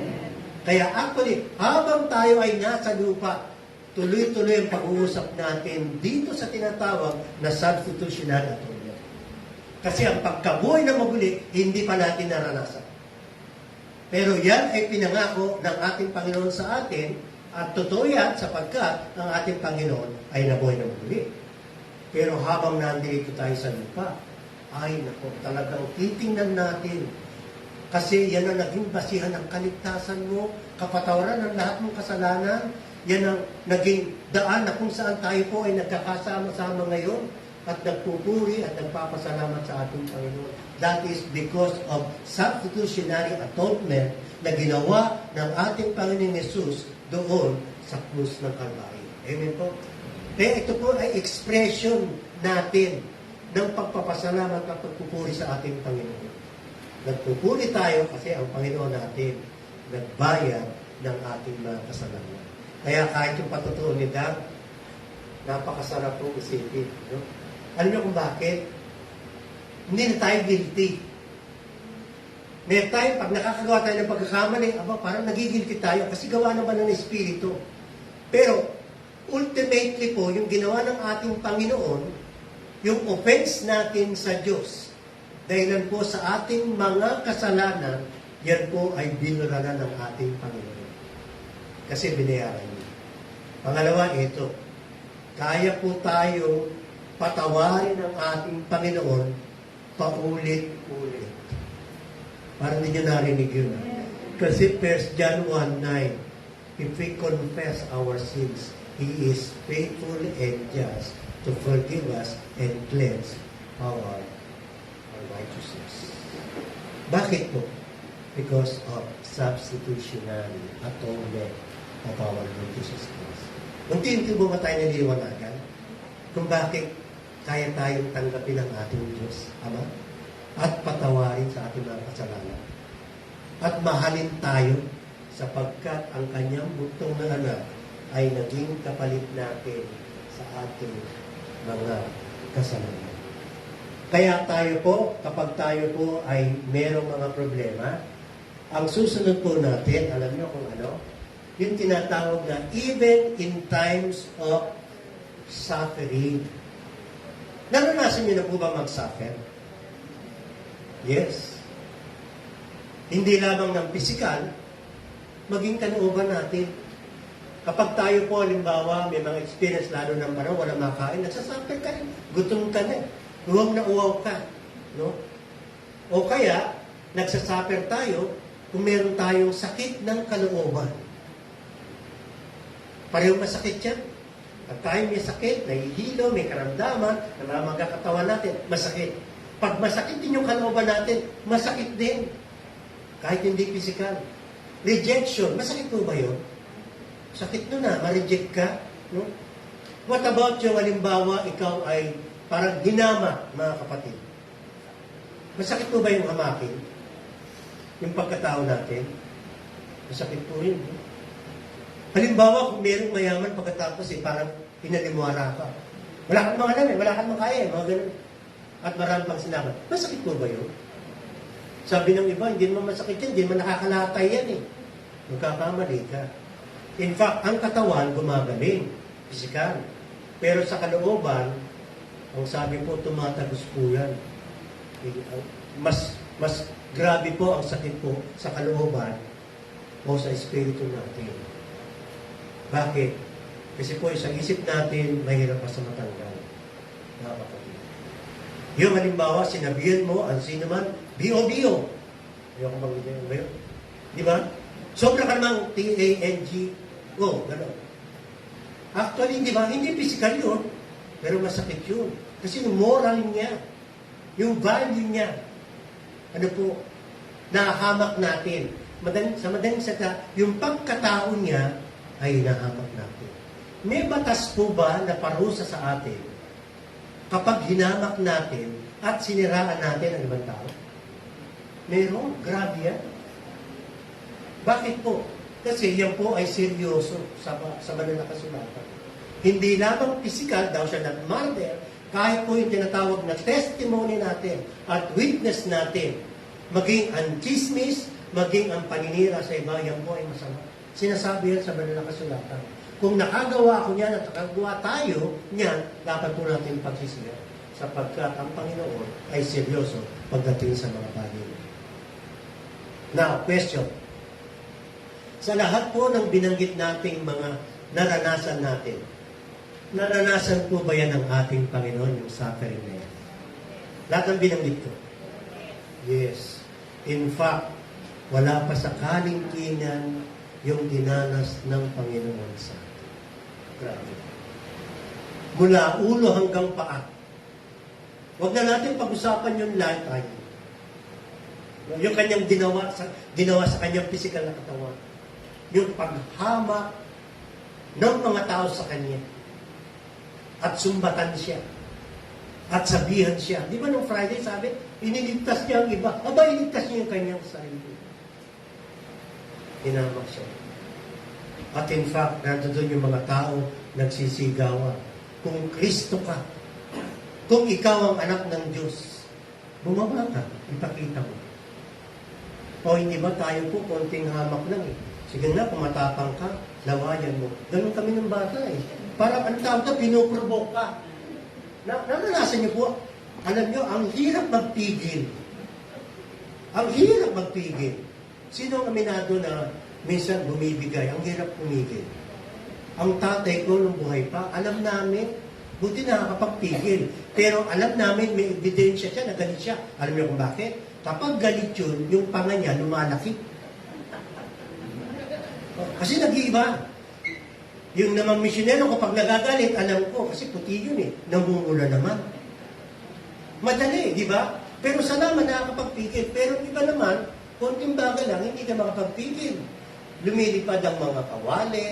Kaya actually, habang tayo ay nasa lupa, tuloy-tuloy ang pag-uusap natin dito sa tinatawag na substitutionary atonement. Kasi ang pagkabuhay na muli, hindi pa natin naranasan. Pero yan ay pinangako ng ating Panginoon sa atin, at totoo yan sapagkat ang ating Panginoon ay nabuhay na muli. Pero habang nandito tayo sa lupa, ay nako, talagang titingnan natin. Kasi yan ang naging basihan ng kaligtasan mo, kapatawaran ng lahat mong kasalanan. Yan ang naging daan na kung saan tayo po ay nagkakasama-sama ngayon at nagpupuri at nagpapasalamat sa ating Panginoon. That is because of substitutionary atonement na ginawa ng ating Panginoong Yesus doon sa krus ng Kalbaryo. Amen po? Kaya ito po ay expression natin ng pagpapasalamat at pagpupuri sa ating Panginoon. Nagpupuri tayo kasi ang Panginoon natin nagbayad ng ating mga kasalanan. Kaya kahit yung patutuon ni Dan, napakasarap po isipin. No? Alam niyo kung bakit? Hindi na tayo guilty. May time, pag nakakagawa tayo ng pagkakamali, parang nagigilty tayo kasi gawa naman ng Espiritu. Pero, ultimately po, yung ginawa ng ating Panginoon, yung offense natin sa Diyos, dahilan po sa ating mga kasalanan, yan po ay binuranan ng ating Panginoon. Kasi binayaran niya. Pangalawa, ito. Kaya po tayo patawarin ng ating Panginoon paulit-ulit. Parang hindi nyo narinig yun. Kasi 1 John 1:9, if we confess our sins, He is faithful and just to forgive us and cleanse our righteousness. Bakit po? Because of substitutionary atonement of our Lord Jesus Christ. Unti-unti ba tayo naliliwanagan kung bakit kaya tayong tanggapin ang ating Diyos, Ama, at patawarin sa ating mga kasalanan. At mahalin tayo sapagkat ang kanyang buktong na anak ay naging kapalit natin sa ating mga kasalanan. Kaya tayo po, kapag tayo po ay merong mga problema, ang susunod po natin, alam niyo kung ano, yung tinatawag na even in times of suffering. Naranasan niyo na po ba mag-suffer? Yes. Hindi lamang ng pisikal, maging kalooban natin. Kapag tayo po, halimbawa, may mga experience lalo ng parang walang makain, nagsasuffer ka rin, gutom ka na, uwaw na uwaw ka. No? O kaya, nagsasuffer tayo kung meron tayong sakit ng kalooban. Parehong masakit yan. Pag tayo may sakit, nahihilo, may karamdaman, namamaga katawan natin, masakit. Pag masakit din yung kalooban natin, masakit din. Kahit hindi physical. Rejection, masakit po ba yun? Sakit nun na, ma-reject ka. No? What about yung halimbawa, ikaw ay parang ginama, mga kapatid? Masakit po ba yung hamakin? Yung pagkatao natin? Masakit po yun. No? Halimbawa, kung merong mayaman pagkatapos parang pinalimuara ka. Wala kang mga alam wala kang makaya mga ganun. At marami pang sinabi, masakit po ba yun? Sabi ng iba, hindi naman masakit yan, hindi naman nakakalatay yan eh. Magkakamali ka. In fact, ang katawan gumagaling, pisikal. Pero sa kalooban, ang sabi po, tumatagos po yan. Mas grabe po ang sakit po sa kalooban o sa espiritu natin. Bakit? Kasi po, sa isip natin, mahirap pa sa matanggal. Mga kapatid. Yung halimbawa, sinabihan mo, ang sino man, bio-bio. Ayoko bang ngayon. Di ba? Sobra ka namang TANG-O, gano'n. Actually, di ba, hindi physical yun, pero masakit yun. Kasi yung moral niya, yung value niya, ano po, nahahamak natin. Sa madaling salita, yung pagkatao niya ay nahahamak natin. May batas po ba na parusa sa atin kapag hinamak natin at siniraan natin ang ibang tao? Meron, grabe yan. Bakit po? Kasi yan po ay seryoso sa banal na kasulatan. Hindi lamang physical, daw siya nag-murder, kahit po yung tinatawag na testimony natin at witness natin, maging ang chismis, maging ang paninira sa iba, yan po ay masama. Sinasabi yan sa banal na kasulatan. Kung nakagawa ko niyan at nakagawa tayo niyan, dapat po natin pagsisiyan sapagkat ang Panginoon ay seryoso pagdating sa mga bagay. Now, question. Sa lahat po ng binanggit nating mga naranasan natin, naranasan po ba yan ng ating Panginoon, yung suffering na yan? Lahat ng binanggit ko? Yes. In fact, wala pa sa kalingkingan yung dinanas ng Panginoon sa atin. Grabe. Mula ulo hanggang paa. Huwag na natin pag-usapan yung lifetime. Yung kanyang ginawa sa kanyang physical na katawan. Yung paghama ng mga tao sa kanya. At sumbatan siya. At sabihan siya. Di ba nung Friday sabi, iniligtas niya ang iba. Aba, iniligtas niya yung kanyang sarili. Hinamak siya. At in fact, nandoon yung mga tao nagsisigawan. Kung Kristo ka, kung ikaw ang anak ng Diyos, bumaba ka, ipakita mo. O hindi ba tayo po konting hamak lang eh. Sige na, kung matapang ka, lawayan mo. Ganun kami ng bata eh. Parang ang tawag ka, pinuprovoke ka. Naranasan niyo po, alam niyo, ang hirap magpigil. Ang hirap magpigil. Sino ang aminado na minsan bumibigay? Ang hirap pumigil. Ang tatay ko nung buhay pa, alam namin, buti nakakapagpigil. Pero alam namin, may ebidensya siya, na galit siya. Alam niyo kung bakit? Kapag galit yun, yung panga niya lumalaki. Kasi nag-iiba. Yung namang misyonero, kapag nagagalit, alam ko, kasi puti yun eh, namumula naman. Madali, di ba? Pero salamat nakakapagpigil. Pero iba naman, konting bagay lang, hindi ka makapagpigil. Lumilipad ang mga kawali,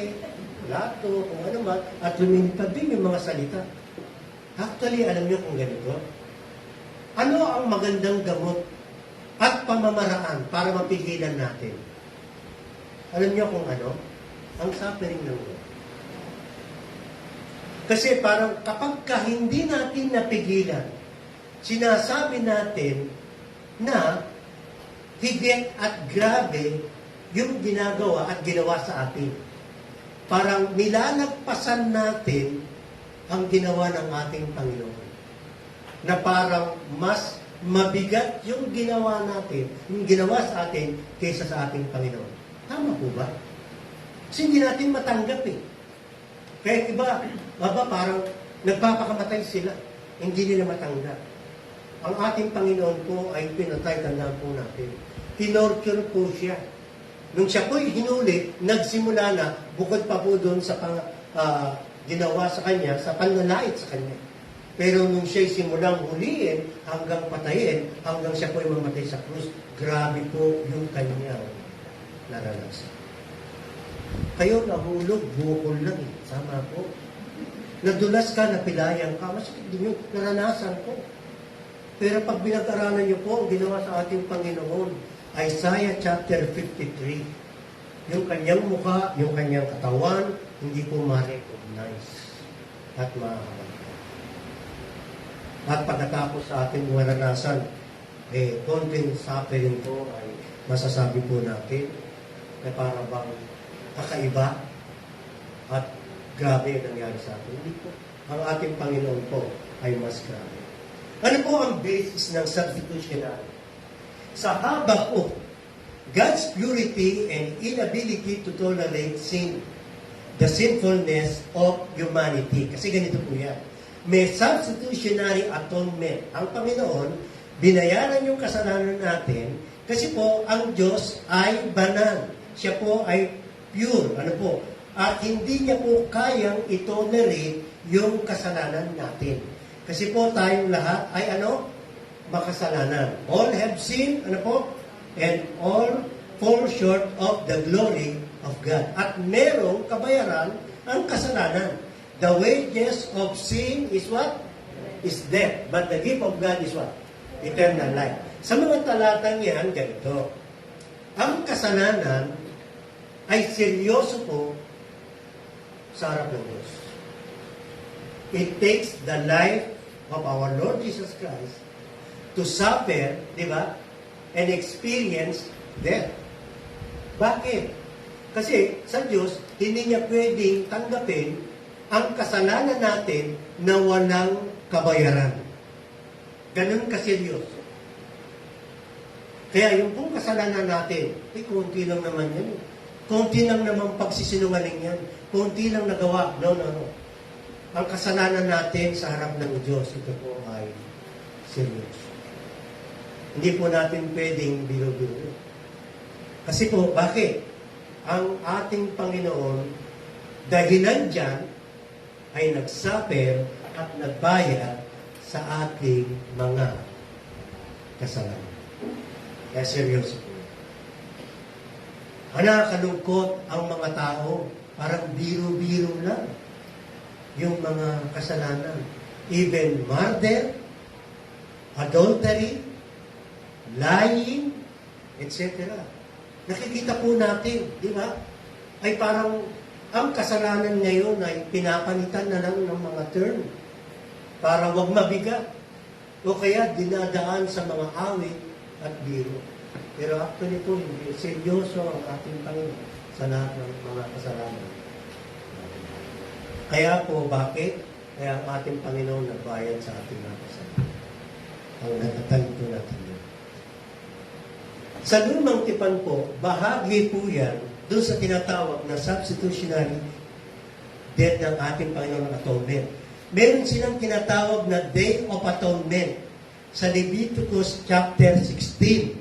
plato, kung ano man, at lumilipad din yung mga salita. Actually, alam niyo kung ganito? Ano ang magandang gamot at pamamaraan para mapigilan natin? Alam niyo kung ano? Ang suffering ng Lord. Kasi parang kapag hindi natin napigilan, sinasabi natin na higit at grabe yung ginagawa at ginawa sa atin. Parang nilalagpasan natin ang ginawa ng ating Panginoon. Na parang mas mabigat yung ginawa natin, yung ginawa sa atin, kaysa sa ating Panginoon. Tama po ba? Kasi hindi natin matanggap eh. Kaya iba, parang nagpapakamatay sila. Hindi nila matanggap. Ang ating Panginoon po ay pinatay, tandaan po natin. Tinorture po siya. Nung siya po'y hinuli, nagsimula na, bukod pa po doon sa ginawa sa kanya, sa panlalait sa kanya. Pero nung siya'y simulang huliin, hanggang patayin, hanggang siya po'y mamatay sa krus, grabe po yung kanyang naranasan. Kayo nahulog, bukol lang eh. Sama po. Nadulas ka, napilayan ka, masakit din yung naranasan ko. Pero pag binag-aralan niyo po, ang ginawa sa ating Panginoon, Isaiah chapter 53, yung kanyang mukha, yung kanyang katawan, hindi po ma-recognize at at pagkatapos sa ating naranasan, konting suffering po ay masasabi po natin na para bang kakaiba at grabe ang nangyari sa atin. Hindi po. Ang ating Panginoon po ay mas grabe. Ano po ang basis ng substitutionary? Sa haba po, God's purity and inability to tolerate sin, the sinfulness of humanity. Kasi ganito po yan. May substitutionary atonement. Ang Panginoon, binayaran yung kasalanan natin, Kasi po, ang Diyos ay banal. Siya po ay pure. Ano po? At hindi niya po kayang itolerate yung kasalanan natin. Kasi po tayong lahat ay ano? Makasalanan. All have sinned, ano po? And all fall short of the glory of God. At merong kabayaran ang kasalanan. The wages of sin is what? Is death. But the gift of God is what? Eternal life. Sa mga talatang yan, ganito. Ang kasalanan ay seryoso po sa harap ng Diyos. It takes the life of our Lord Jesus Christ to suffer, di ba? And experience death. Bakit? Kasi sa Diyos, hindi niya pwedeng tanggapin ang kasalanan natin na walang kabayaran. Ganun kaseryoso. Kaya yung pong kasalanan natin, konti lang naman yan. Konti lang naman pagsisinungaling yan. Konti lang nagawa. No. Ang kasalanan natin sa harap ng Diyos, ito po ay seryoso. Hindi po natin pwedeng biro-biro. Kasi po, bakit? Ang ating Panginoon, dahilan dyan, ay nagsuffer at nagbayad sa ating mga kasalanan. Kaya seryoso po. Kalungkot ang mga tao, parang biro-biro lang yung mga kasalanan. Even murder, adultery, lying, etc. Nakikita po natin, di ba? Ay parang ang kasalanan ngayon ay pinapalitan na lang ng mga term para wag mabigat o kaya dinadaan sa mga awit at biro. Pero actually po, hindi seryoso ang ating Panginoon sa lahat ng mga kasalanan. Kaya po, bakit? Kaya ang ating Panginoon nagbayad sa ating mga kasalanan. Ang natatalik po natin yun. Sa lumang tipan po, bahagi po yan doon sa tinatawag na substitutionary death ng ating Panginoon ng Atonement. Meron silang tinatawag na Day of Atonement sa Leviticus chapter 16.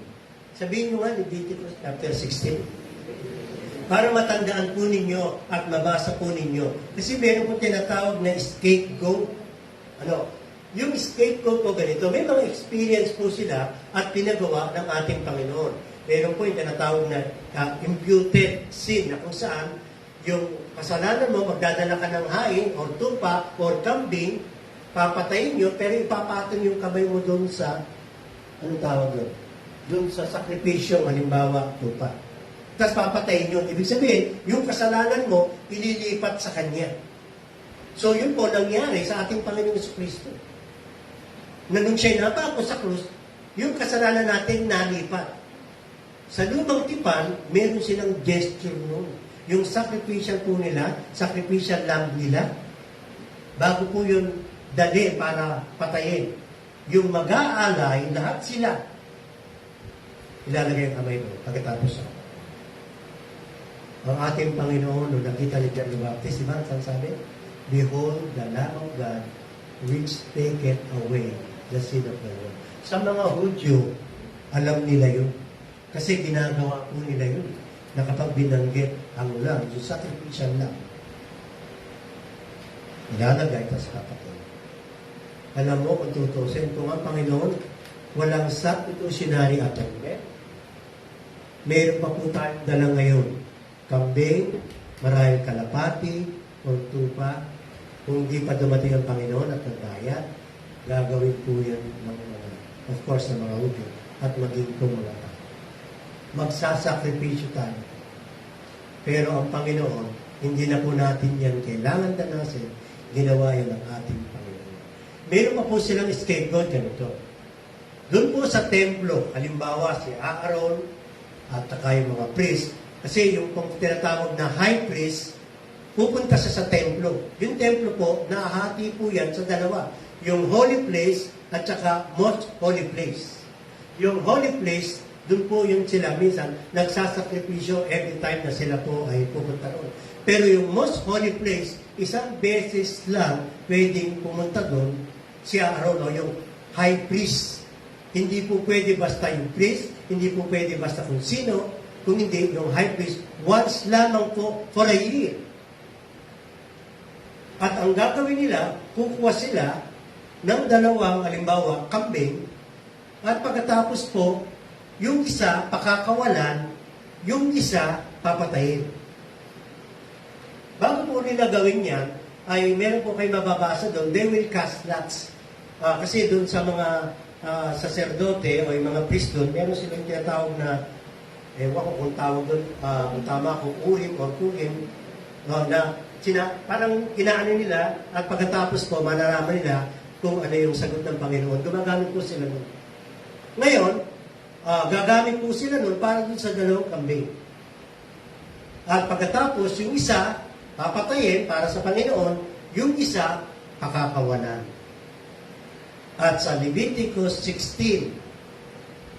Sabihin nyo nga, Leviticus chapter 16. Para matandaan po ninyo at mabasa po ninyo. Kasi meron po tinatawag na scapegoat. Yung scapegoat po ganito, may mga experience po sila at pinagawa ng ating Panginoon. Meron po yung tinatawag na imputed sin, na kung saan yung kasalanan mo, magdadala ka ng hain, or tupa, or kambing, papatayin nyo, pero ipapatong yung kamay mo doon sa, anong tawag doon? Doon sa sakripisyo, halimbawa, tupa. Tapos papatayin nyo. Ibig sabihin, yung kasalanan mo, ililipat sa Kanya. So, yun po nangyari sa ating Panginoong Jesucristo. Na nung siya'y napako sa krus, yung kasalanan natin nalipat. Sa lumang tipan, meron silang gesture noon. Yung sacrificial po nila, sacrificial lamb nila, bago po yun dali para patayin. Yung mag-aalay, lahat sila, ilalagay ang kamay mo pagkatapos ako. Ang ating Panginoon, nung nakita ni John the Baptist, diba, saan sabi? Behold, the Lamb of God, which taketh away the sin of the world. Sa mga Hudyo, alam nila yun. Kasi ginagawa po nila yun. Na kapag binanggit ang lamb, yung sacrificial lamb, ilalagay, tapos kapatid. Alam mo, kung tutusin, kung ang Panginoon, walang substitutionary atonement, meron pa po tayong dala ngayon. Kambing, marahil kalapati, o tupa. Kung hindi pa dumating ang Panginoon at nagbayad, gagawin po yan ng mga, of course, ng mga Hudyo at maging po mga tao. Magsasakripisyo tayo. Pero ang Panginoon, hindi na po natin yan kailangan danasin, ginawa yan ng ating Panginoon. Meron pa po silang scapegoat ganito. Doon po sa templo, halimbawa si Aaron at saka yung mga priest, kasi yung tinatawag na high priest, pupunta siya sa templo. Yung templo po, nahati po yan sa dalawa. Yung holy place at saka most holy place. Yung holy place, doon po yung sila minsan nagsasakripisyo every time na sila po ay pupunta doon. Pero yung most holy place, isang beses lang pwedeng pumunta doon si Aaron o yung high priest. Hindi po pwede basta yung priest, hindi po pwede basta kung sino, kung hindi yung high priest, once lamang po for a year. At ang gagawin nila, kukuha sila ng dalawang, halimbawa, kambing, at pagkatapos po, yung isa pakakawalan, yung isa papatayin. Bago po nila gawin yan, ay meron po kayo mababasa doon, they will cast lots. Kasi doon sa mga saserdote o yung mga priest doon, meron silang tinatawag na, ewan ko kung tawag doon, kung tama, kung urim or kurim, na parang inaano nila at pagkatapos po, malalaman nila kung ano yung sagot ng Panginoon. Gumagamit po sila nun. Ngayon, gagamit po sila nun para dun sa dalawang kambing. At pagkatapos, yung isa, papatayin para sa Panginoon, yung isa, pakakawalan. At sa Leviticus 16,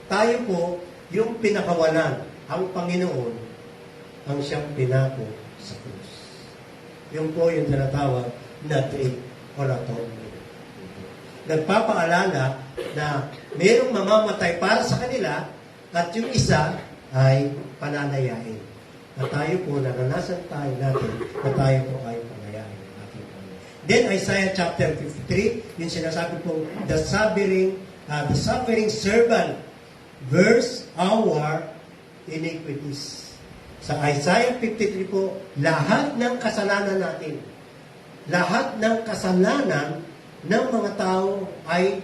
tayo po, yung pinakawalan, ang Panginoon, ang siyang pinako sa krus. Yung po yung tinatawag na trade or atonement. Nagpapaalala na mayroong mamamatay para sa kanila at yung isa ay pananayain. Na tayo po, naranasan tayo natin na tayo po ay panayain ng ating Panginoon. Then Isaiah chapter 53, yung sinasabi po, the suffering servant bears our iniquities. Sa Isaiah 53 po, lahat ng kasalanan natin, lahat ng kasalanan ng mga tao ay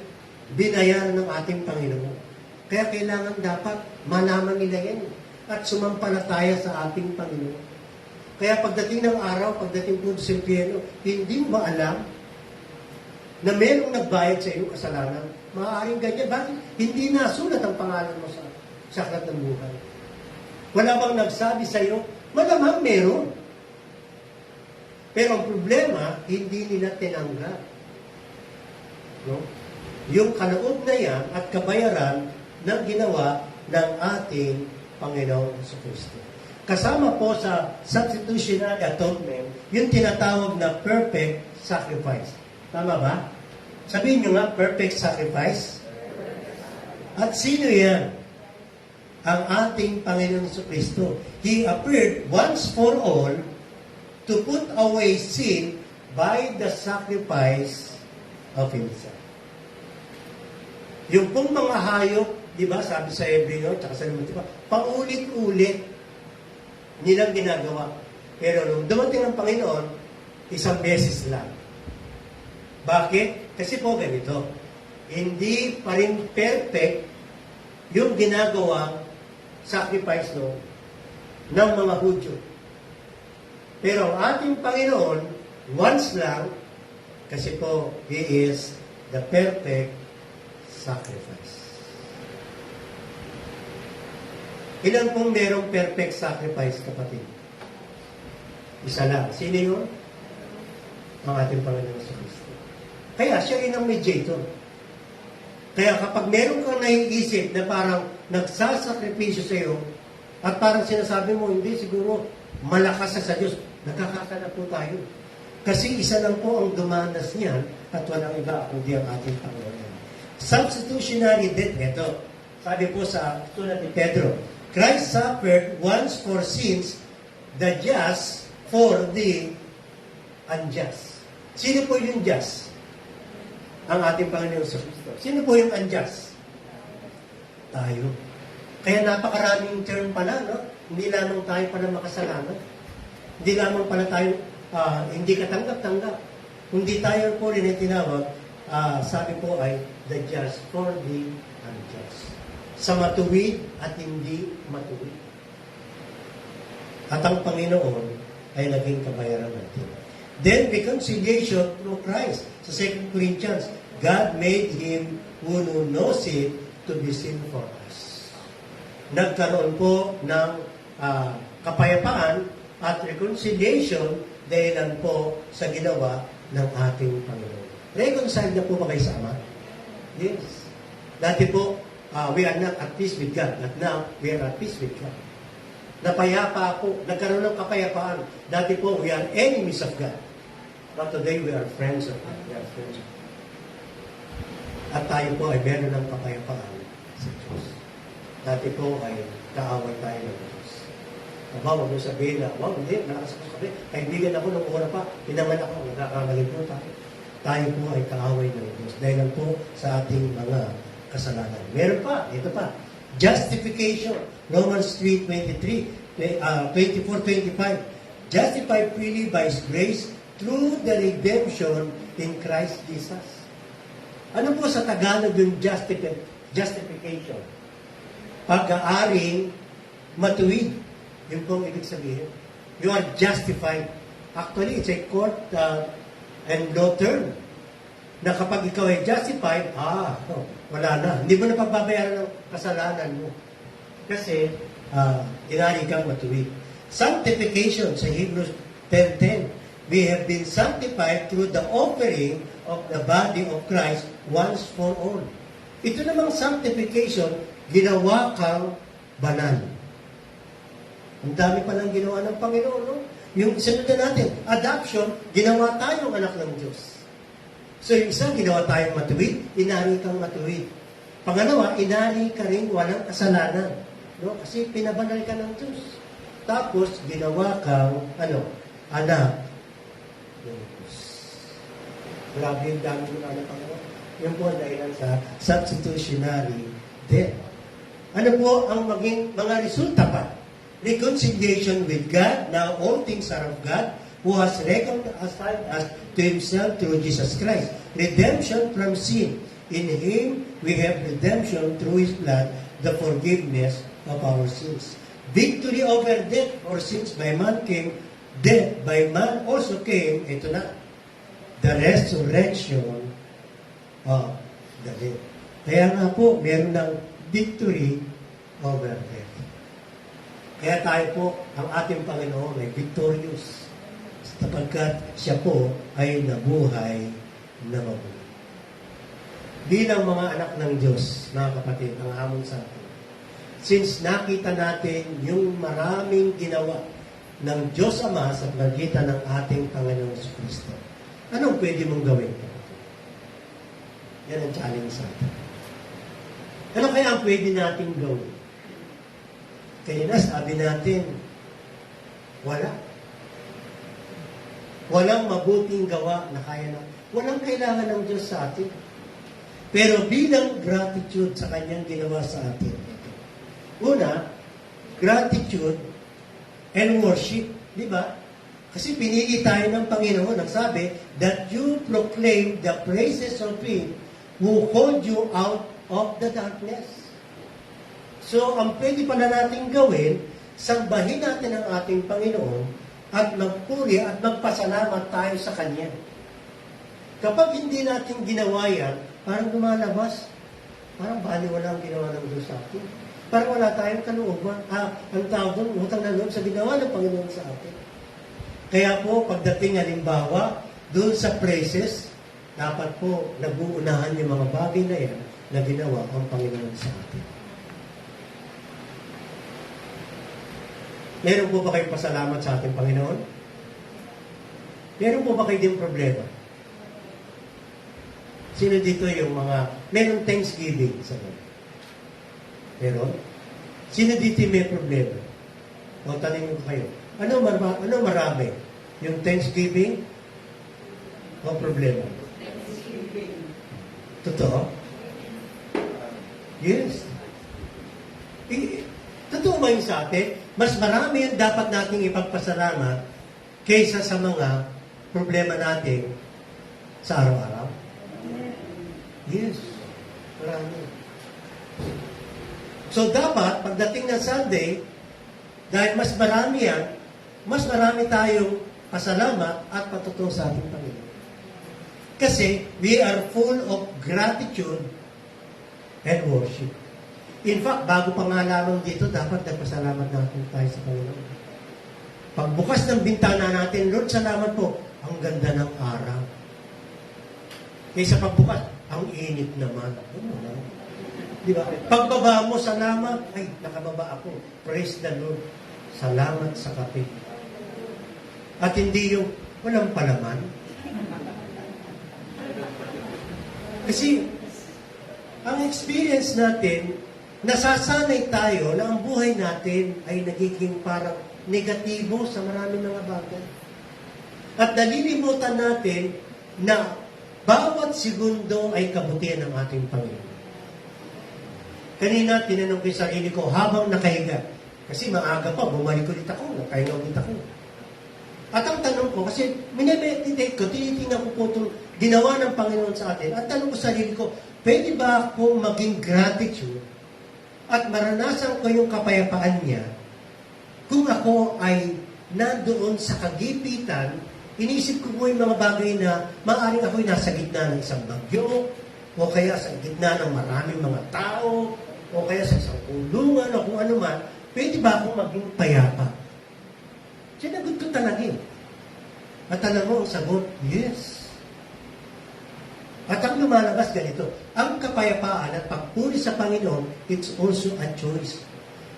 binayaran ng ating Panginoon. Kaya kailangan dapat malaman nila yan at sumampalataya sa ating Panginoon. Kaya pagdating ng araw, pagdating po sa impyerno, hindi mo alam na merong nagbayad sa iyong kasalanan. Maaaring ganyan. Bakit? Hindi nasulat ang pangalan mo sa aklat ng buhay. Wala bang nagsabi sa iyo? Malamang meron. Pero ang problema, hindi nila tinanggap. No? Yung kaloob na yan at kabayaran ng ginawa ng ating Panginoon sa Kristo. Kasama po sa substitutionary atonement, yung tinatawag na perfect sacrifice. Tama ba? Sabihin nyo nga, perfect sacrifice. At sino yan? Ang ating Panginoon sa Kristo. He appeared once for all to put away sin by the sacrifice of Himself. Yung pong mga hayop, di ba, sabi sa Hebreo, tsaka sa Limon, di ba, paulit-ulit nilang ginagawa. Pero nung dumating ang Panginoon, isang beses lang. Bakit? Kasi po ganito, hindi pa rin perfect yung ginagawang sacrifice ng mga Hudyo. Pero ang ating Panginoon, once lang, kasi po, He is the perfect sacrifice. Ilan pong merong perfect sacrifice, kapatid? Isa lang. Sino yun? Ang ating Panginoon sa Kristo. Kaya siya rin ang mediator. Kaya kapag meron kang naiisip na parang nagsasakripisyo sa iyo, at parang sinasabi mo, hindi siguro malakas sa Diyos, nakakakala po tayo. Kasi isa lang po ang dumanas niyan at walang iba kundi ang ating Panginoon. Substitutionary death, ito. Sabi po sa sulat ni Pedro, Christ suffered once for sins, the just for the unjust. Sino po yung just? Ang ating Panginoon sa Kristo. Sino po yung unjust? Tayo. Kaya napakaraming term pala, no? Hindi lamang tayo pala makasalanan. Hindi lamang pala tayo hindi katanggap-tanggap. Hindi tayo po rin ang tinawag, sabi po ay the just for the unjust. Sa matuwid at hindi matuwid. At ang Panginoon ay naging kabayaran natin. Then, reconciliation through Christ. Sa 2 Corinthians, God made Him who knows it to be sin for us. Nagkaroon po ng kapayapaan at reconciliation dahilan po sa ginawa ng ating Panginoon. Reconcile na po ba kayo sa Ama? Yes. Dati po, we are not at peace with God. But now, we are at peace with God. Napayapa po. Nagkaroon ng kapayapaan. Dati po, we are enemies of God. But today, we are friends of God. We are friends of God. At tayo po ay meron ng kapayapaan sa Diyos. Dati po ay kaaway tayo ng Diyos. Aba, huwag mo sabihin na, wow, hindi, malakas ako sabihin. Kaibigan ako ng una pa, pinaman ako, nagkakamali po tayo. Tayo po ay kaaway ng Diyos. Dahil lang po sa ating mga kasalanan. Meron pa, ito pa, justification. Romans 3:23, 24:25. Justified freely by His grace through the redemption in Christ Jesus. Ano po sa Tagalog yung justification? Pag-aaring matuwid. Yung pong ibig sabihin. You are justified. Actually, it's a court and law term. Na kapag ikaw ay justified, wala na. Hindi mo na pagbabayaran ng kasalanan mo. Kasi, inari kang matuwid. Sanctification sa Hebrews 10:10. We have been sanctified through the offering of the body of Christ once for all. Ito namang sanctification, ginawa kang banal. Ang dami pa lang ginawa ng Panginoon, no? Yung sunod na natin, adoption, ginawa tayong anak ng Diyos. So yung isa, ginawa tayong matuwid, inari kang matuwid. Pangalawa, inari ka rin walang kasalanan. No? Kasi pinabanal ka ng Diyos. Tapos, ginawa kang, anak ng Diyos. Grabe yung dami ng anak ng Diyos. Yung po dahilan sa substitutionary death. Ano po ang maging mga resulta pa? Reconciliation with God. Now all things are of God, who has reconciled us to Himself through Jesus Christ. Redemption from sin. In Him, we have redemption through His blood, the forgiveness of our sins. Victory over death, for since by man came, death by man also came, ito na, the resurrection of the dead. Kaya nga po, meron ng victory over death. Kaya tayo po, ang ating Panginoon ay victorious. Sapagkat siya po ay nabuhay na mabuhay. Bilang mga anak ng Diyos, mga kapatid, ang hamon sa atin. Since nakita natin yung maraming ginawa ng Diyos Ama sa pagitan ng ating Panginoon Kristo, anong pwede mong gawin? Yan ang challenge sa atin. Ano kaya ang pwede natin gawin? Kaya na sabi natin, wala. Walang mabuting gawa na kaya na. Walang kailangan ng Diyos sa atin. Pero bilang gratitude sa Kanyang ginawa sa atin. Una, gratitude and worship. Di ba? Kasi pinili tayo ng Panginoon. Nagsabi, that you proclaim the praises of Him who called you out of the darkness. So, ang pwede pala natin gawin, sambahin natin ang ating Panginoon at magpuri at magpasalamat tayo sa Kanya. Kapag hindi natin ginawa yan, parang lumalabas, parang baliwala ang ginawa ng Diyos sa atin. Parang wala tayong kalooban. Ang tawag doon, utang na loob sa ginawa ng Panginoon sa atin. Kaya po, pagdating halimbawa, doon sa praises, dapat po nag-uunahan yung mga bagay na yan na ginawa ang Panginoon sa atin. Meron po ba kayong pasalamat sa ating Panginoon? Meron po ba kayo din problema? Sino dito yung mga... Meron Thanksgiving sa mga? Meron? Sino dito yung may problema? O tanongin ko kayo. Ano marami? Yung Thanksgiving o problema? Thanksgiving. Totoo? Yes. Totoo ba yun sa atin? Mas marami yung dapat nating ipagpasalamat kaysa sa mga problema natin sa araw-araw. Yes. Marami. So dapat, pagdating ng Sunday, dahil mas marami yan, mas marami tayong pasalamat at patutuwa sa ating Panginoon. Kasi we are full of gratitude and worship. In fact, bago pa nga lamang dito, dapat nagpasalamat natin tayo sa Panginoon. Pagbukas ng bintana natin, Lord, salamat po. Ang ganda ng araw. Kaysa pagbukas, ang init naman. Di ba? Pagbaba mo, salamat. Ay, nakababa ako. Praise the Lord. Salamat sa kape. At hindi yung walang palaman. Kasi, ang experience natin, nasasanay tayo na ang buhay natin ay nagiging parang negatibo sa maraming mga bagay. At nalilimutan natin na bawat segundo ay kabutihan ng ating Panginoon. Kanina, tinanong ko yung sarili ko habang nakahiga. Kasi maaga pa, bumalik ulit ako, nakahiga ulit ako. At ang tanong ko, kasi minimeditate ko, tinitingnan ko po itong ginawa ng Panginoon sa atin. At tanong ko sa sarili ko, pwede ba akong maging gratitude at maranasan ko yung kapayapaan niya kung ako ay nandoon sa kagipitan, inisip ko po yung mga bagay na maaaring ako'y nasa gitna ng isang bagyo, o kaya sa gitna ng maraming mga tao, o kaya sa isang kulungan, o kung ano man, pwede ba akong maging payapa? Sinagot ko talaga eh. At alam mo, ang sagot, yes. At ang lumalabas ganito, ang kapayapaan at pagpuri sa Panginoon, it's also a choice.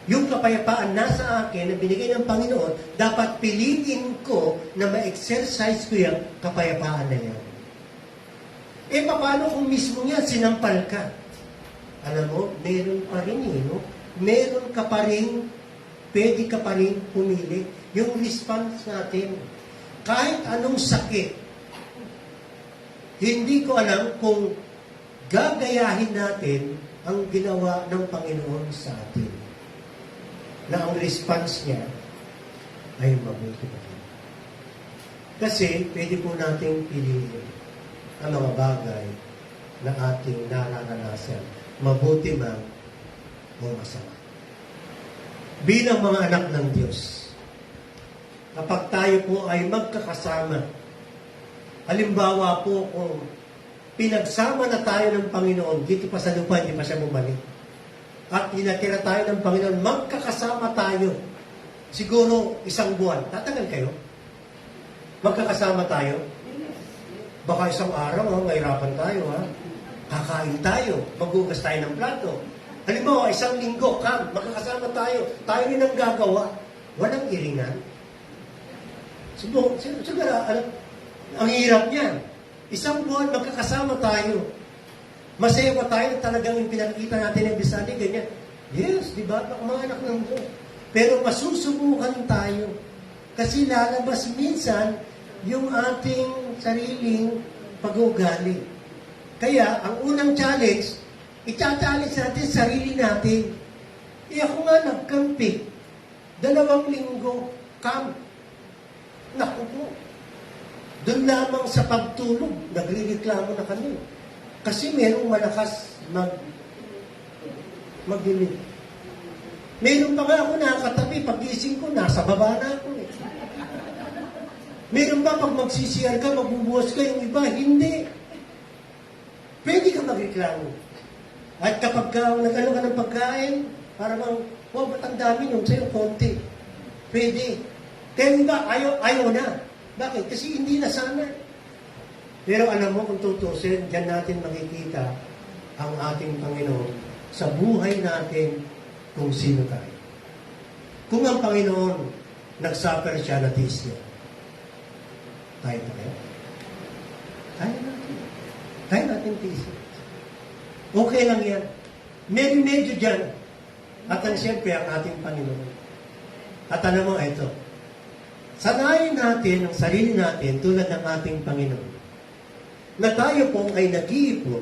Yung kapayapaan nasa akin na binigay ng Panginoon, dapat piliin ko na ma-exercise ko yung kapayapaan na yan. Eh, paano kung mismo yan, sinampal ka? Alam mo, meron pa rin no? Meron ka pa rin, pwede ka pa rin pumili. Yung response natin, kahit anong sakit, hindi ko alam kung gagayahin natin ang ginawa ng Panginoon sa atin. Na ang response niya ay mabuti pa rin. Kasi pwede po nating piliin ang mga bagay na ating nararanasan, mabuti man o masama. Bilang mga anak ng Diyos, kapag tayo po ay magkakasama, halimbawa po kung pinagsama na tayo ng Panginoon, dito pa sa lupa, hindi pa siya bumalik. At inatira tayo ng Panginoon, magkakasama tayo. Siguro isang buwan. Tatagal kayo? Magkakasama tayo? Baka isang araw, mahirapan tayo, ha? Kakain tayo, maghugas tayo ng plato. Halimbawa, isang linggo, magkakasama tayo. Tayo rin ang gagawa. Walang iringan. Siguro, ang hirap niyan. Isang buwan, magkakasama tayo. Masaya ba tayo talagang yung pinakita natin ng Bisani, ganyan? Yes, di ba? Mga anak ng Diyos. Pero masusubukan tayo. Kasi lalabas minsan yung ating sariling pag-ugali. Kaya, ang unang challenge, i-challenge natin sarili natin. Ako nga nagkampi. 2 linggo, camp. Naku po. Doon lamang sa pagtulog, nagre-reklamo na kami. Kasi merong malakas magdilim. Meron pa nga ako nakakatabi, pag-gising ko, nasa baba na ako eh. Meron pa pag magsisiyar ka, magbubuhos ka, yung iba, hindi. Pwede ka magreklamo. At kapag nag-ano ka ng pagkain, para bang, ba't ang dami nung sa'yo, konti. Pwede. Kaya iba, ayaw na. Bakit? Kasi hindi na sana. Pero alam mo, kung tutusin, dyan natin makikita ang ating Panginoon sa buhay natin kung sino tayo. Kung ang Panginoon nag-suffer siya na tiis niya, tayo pa kaya? Kaya natin. Kaya natin tiis. Okay lang yan. Medyo dyan. At ang siyempre, ang ating Panginoon. At alam mo, ito. Sanayin natin ang sarili natin tulad ng ating Panginoon. Na tayo pong ay nag-iipon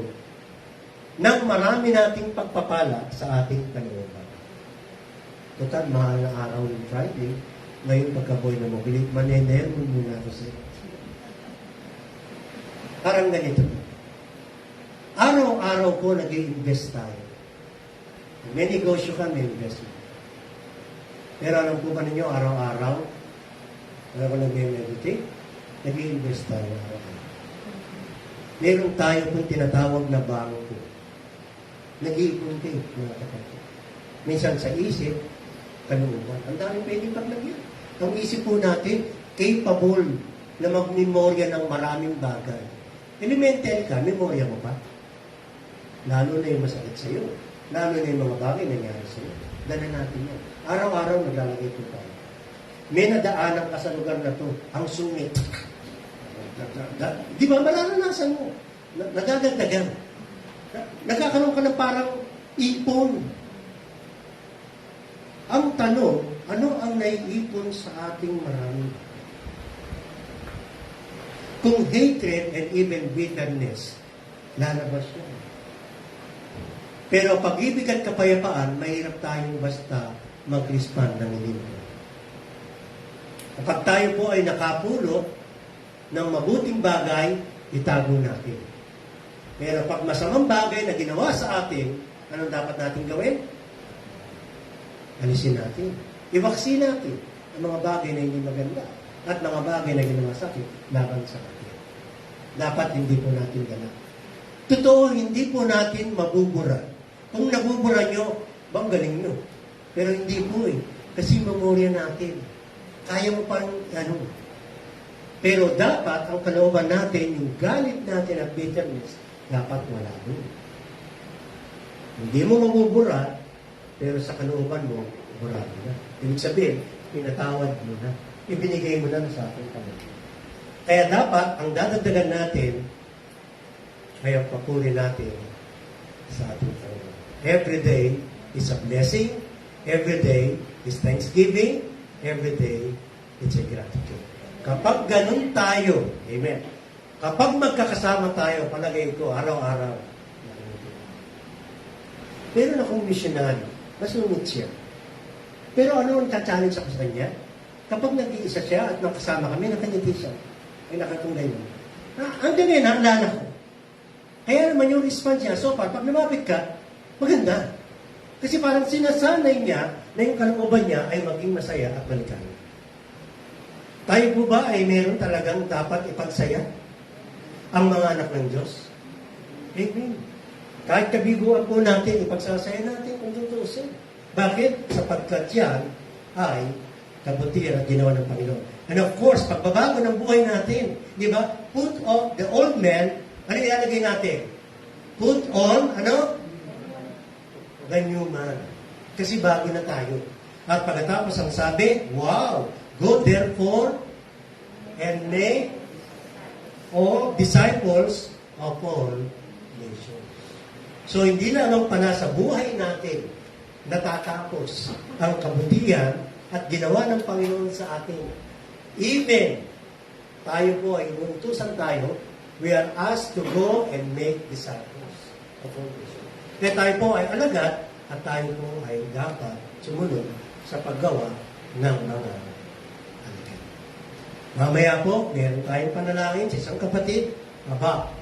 ng marami nating pagpapala sa ating kalooban. Total, mahal na araw ng Friday, ngayon pagkaboy na mobilit, manenermon muna ako sa iyo. Parang ganito. Araw-araw po nag-i-invest tayo. May negosyo ka, may investment. Pero alam po ba ninyo, araw-araw, alam ko nag-meditate, nag-i-invest tayo araw-araw. Meron tayo pong tinatawag na bangko. Nag-iipon kayo, mga kapatid. Minsan sa isip, kalooban. Ang daming pwedeng paglagyan. Ang isip po natin, capable na mag-memorya ng maraming bagay. Elementary ka, memorya mo pa. Lalo na yung masakit sa'yo. Lalo na yung mga bagay na nangyari sa'yo. Dala natin yan. Araw-araw naglalagay po tayo. May nadaanan ka sa lugar na to, ang sungit. Di ba, malalasan mo. Nadadagdagan. Nagkakaroon ka ng parang ipon. Ang tanong, ano ang naiipon sa ating marami? Kung hatred and even bitterness, lalabas yan. Pero pag-ibig at kapayapaan, mahirap tayong basta mag-respond ng libro. Kapag tayo po ay nakapulot ng mabuting bagay, itago natin. Pero pag masamang bagay na ginawa sa atin, anong dapat natin gawin? Alisin natin. Iwaksin natin ang mga bagay na hindi maganda at mga bagay na ginawa sa atin laban sa atin. Dapat hindi po natin ganap. Totoo, hindi po natin mabubura. Kung nabubura nyo, bang galing nyo. Pero hindi po eh. Kasi memorya natin. Kaya mo parang Pero dapat ang kalooban natin, yung galit natin at bitterness, dapat wala doon. Hindi mo mabubura, pero sa kalooban mo, burado na. Ibig sabihin, pinatawad mo na. Ibinigay mo na sa ating Panginoon. Kaya dapat, ang dadagdagan natin, ay ang papuri natin sa ating Panginoon. Every day is a blessing. Every day is thanksgiving. Every day is a gratitude. Kapag ganun tayo, amen. Kapag magkakasama tayo, palagay ko, araw-araw. Meron akong missionary, masungit siya. Pero ano ang challenge ako sa kanya? Kapag nag-iisa siya at nakasama kami, nakangiti siya. Ay nakatunggay mo. Hanggang ngayon, naalala ko. Kaya naman yung response niya, so far, pag lumapit ka, maganda. Kasi parang sinasanay niya na yung kalooban niya ay maging masaya at maligaya. Tayo po ba ay meron talagang dapat ipagsaya ang mga anak ng Diyos? Amen. Kahit kabiguan po natin, ipagsasaya natin kung tutusin. Bakit? Sapagkat yan ay kabutihan at ginawa ng Panginoon. And of course, pagbabago ng buhay natin, di ba? Put off the old man, ano ilalagay natin? Put on, the new man. Kasi bago na tayo. At pagkatapos ang sabi, wow! Go therefore and make all disciples of all nations. So hindi lamang pala sa buhay natin natatapos ang kabutihan at ginawa ng Panginoon sa atin. Even tayo po ay inuutusan tayo, we are asked to go and make disciples of all nations. Kaya tayo po ay alagad at tayo po ay dapat sumunod sa paggawa ng mga alagad. Mamaya po, meron tayong panalangin sa isang kapatid.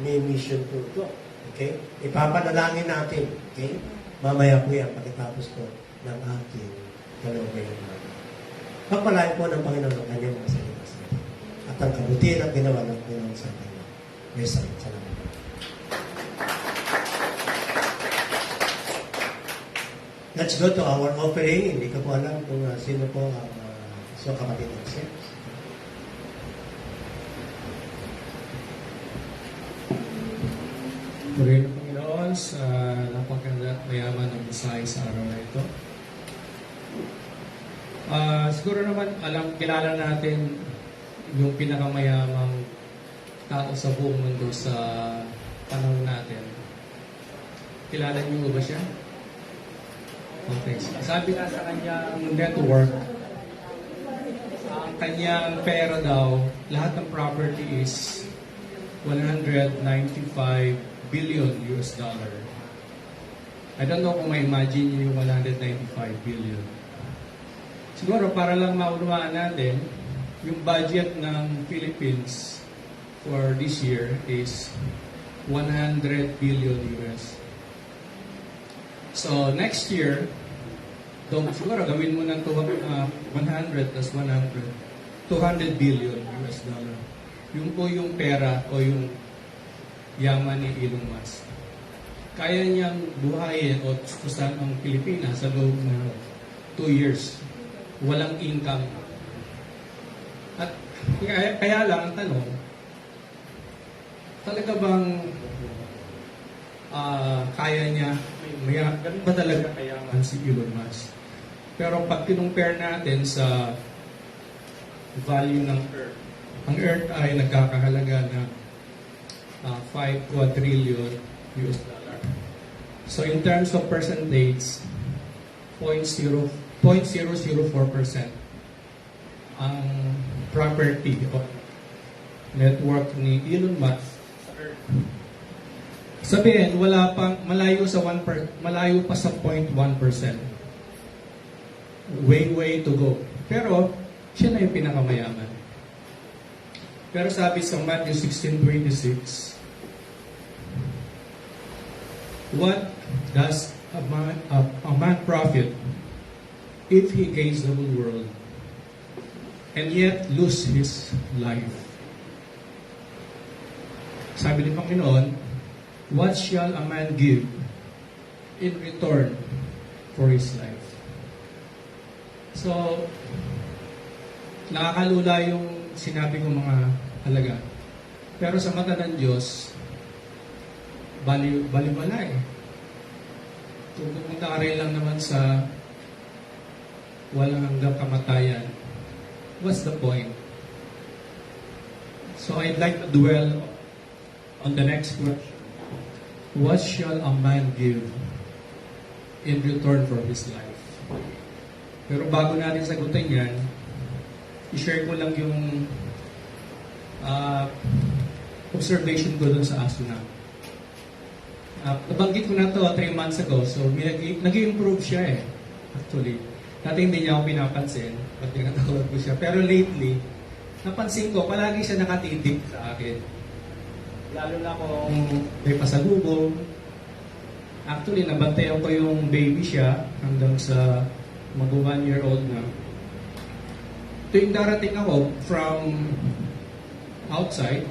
May mission po ito. Okay? Ipapanalangin natin. Okay? Mamaya po yan pagkatapos po ng ating kalooban. Pagpalain po ng Panginoon ang kanyang mga salita sa atin. At ang kabutihan at ginawa ng Panginoon sa atin. Salamat. Let's go to our offering. Hindi ko po alam kung sino po ang kapatid ng Sir. Purihin ng Panginoon sa napakaganda at mayaman ng mensahe sa araw na ito. Siguro naman kilala natin yung pinakamayamang tao sa buong mundo sa panahon natin. Kilala niyo ba siya? Okay. Sabi nga sa kanyang network, ang kanyang pera daw, lahat ng property is 195 billion US dollar. I don't know kung ma-imagine niyo yung 195 billion. Siguro para lang maunawaan natin, yung budget ng Philippines for this year is 100 billion US. So next year, siguro gawin mo ng 100 plus 100, 200 billion US dollar. Yung po yung pera o yung yaman ni Elon Musk. Kaya niyang buhayin o tustusan ang Pilipinas sa loob ng 2 years. Walang income. At kaya lang ang tanong, talaga bang kaya niya, ganun ba talaga kayaman si Elon Musk? Pero pag kinumpare natin sa value ng Earth, ang Earth ay nagkakahalaga na 5 quadrillion US dollar. So in terms of percentage, 0.004% ang property o network ni Elon Musk. Sabihin, wala pang malayo pa sa 0.1%. Way to go. Pero siya na yung pinakamayaman. Pero sabi sa Matthew 16:26, what does a man profit if he gains the whole world and yet lose his life? Sabi ni Panginoon, what shall a man give in return for his life? So, nakakalula yung sinabi kong mga halaga. Pero sa mata ng Diyos, bali-bala eh. Kung pupunta ka rin lang naman sa walang hanggang kamatayan, what's the point? So I'd like to dwell on the next question. What shall a man give in return for his life? Pero bago natin sagutin yan, i-share ko lang yung observation ko dun sa aso na. Nabanggit ko na to 3 months ago, so nag-improve siya eh. Actually, dati hindi niya ako pinapansin pag tinatawag ko siya. Pero lately, napansin ko, palagi siya nakatitig sa akin. Lalo na kung may pasalubong. Actually, nabantayan ko yung baby siya hanggang sa mag-1-year-old na. Tuwing darating ako from outside,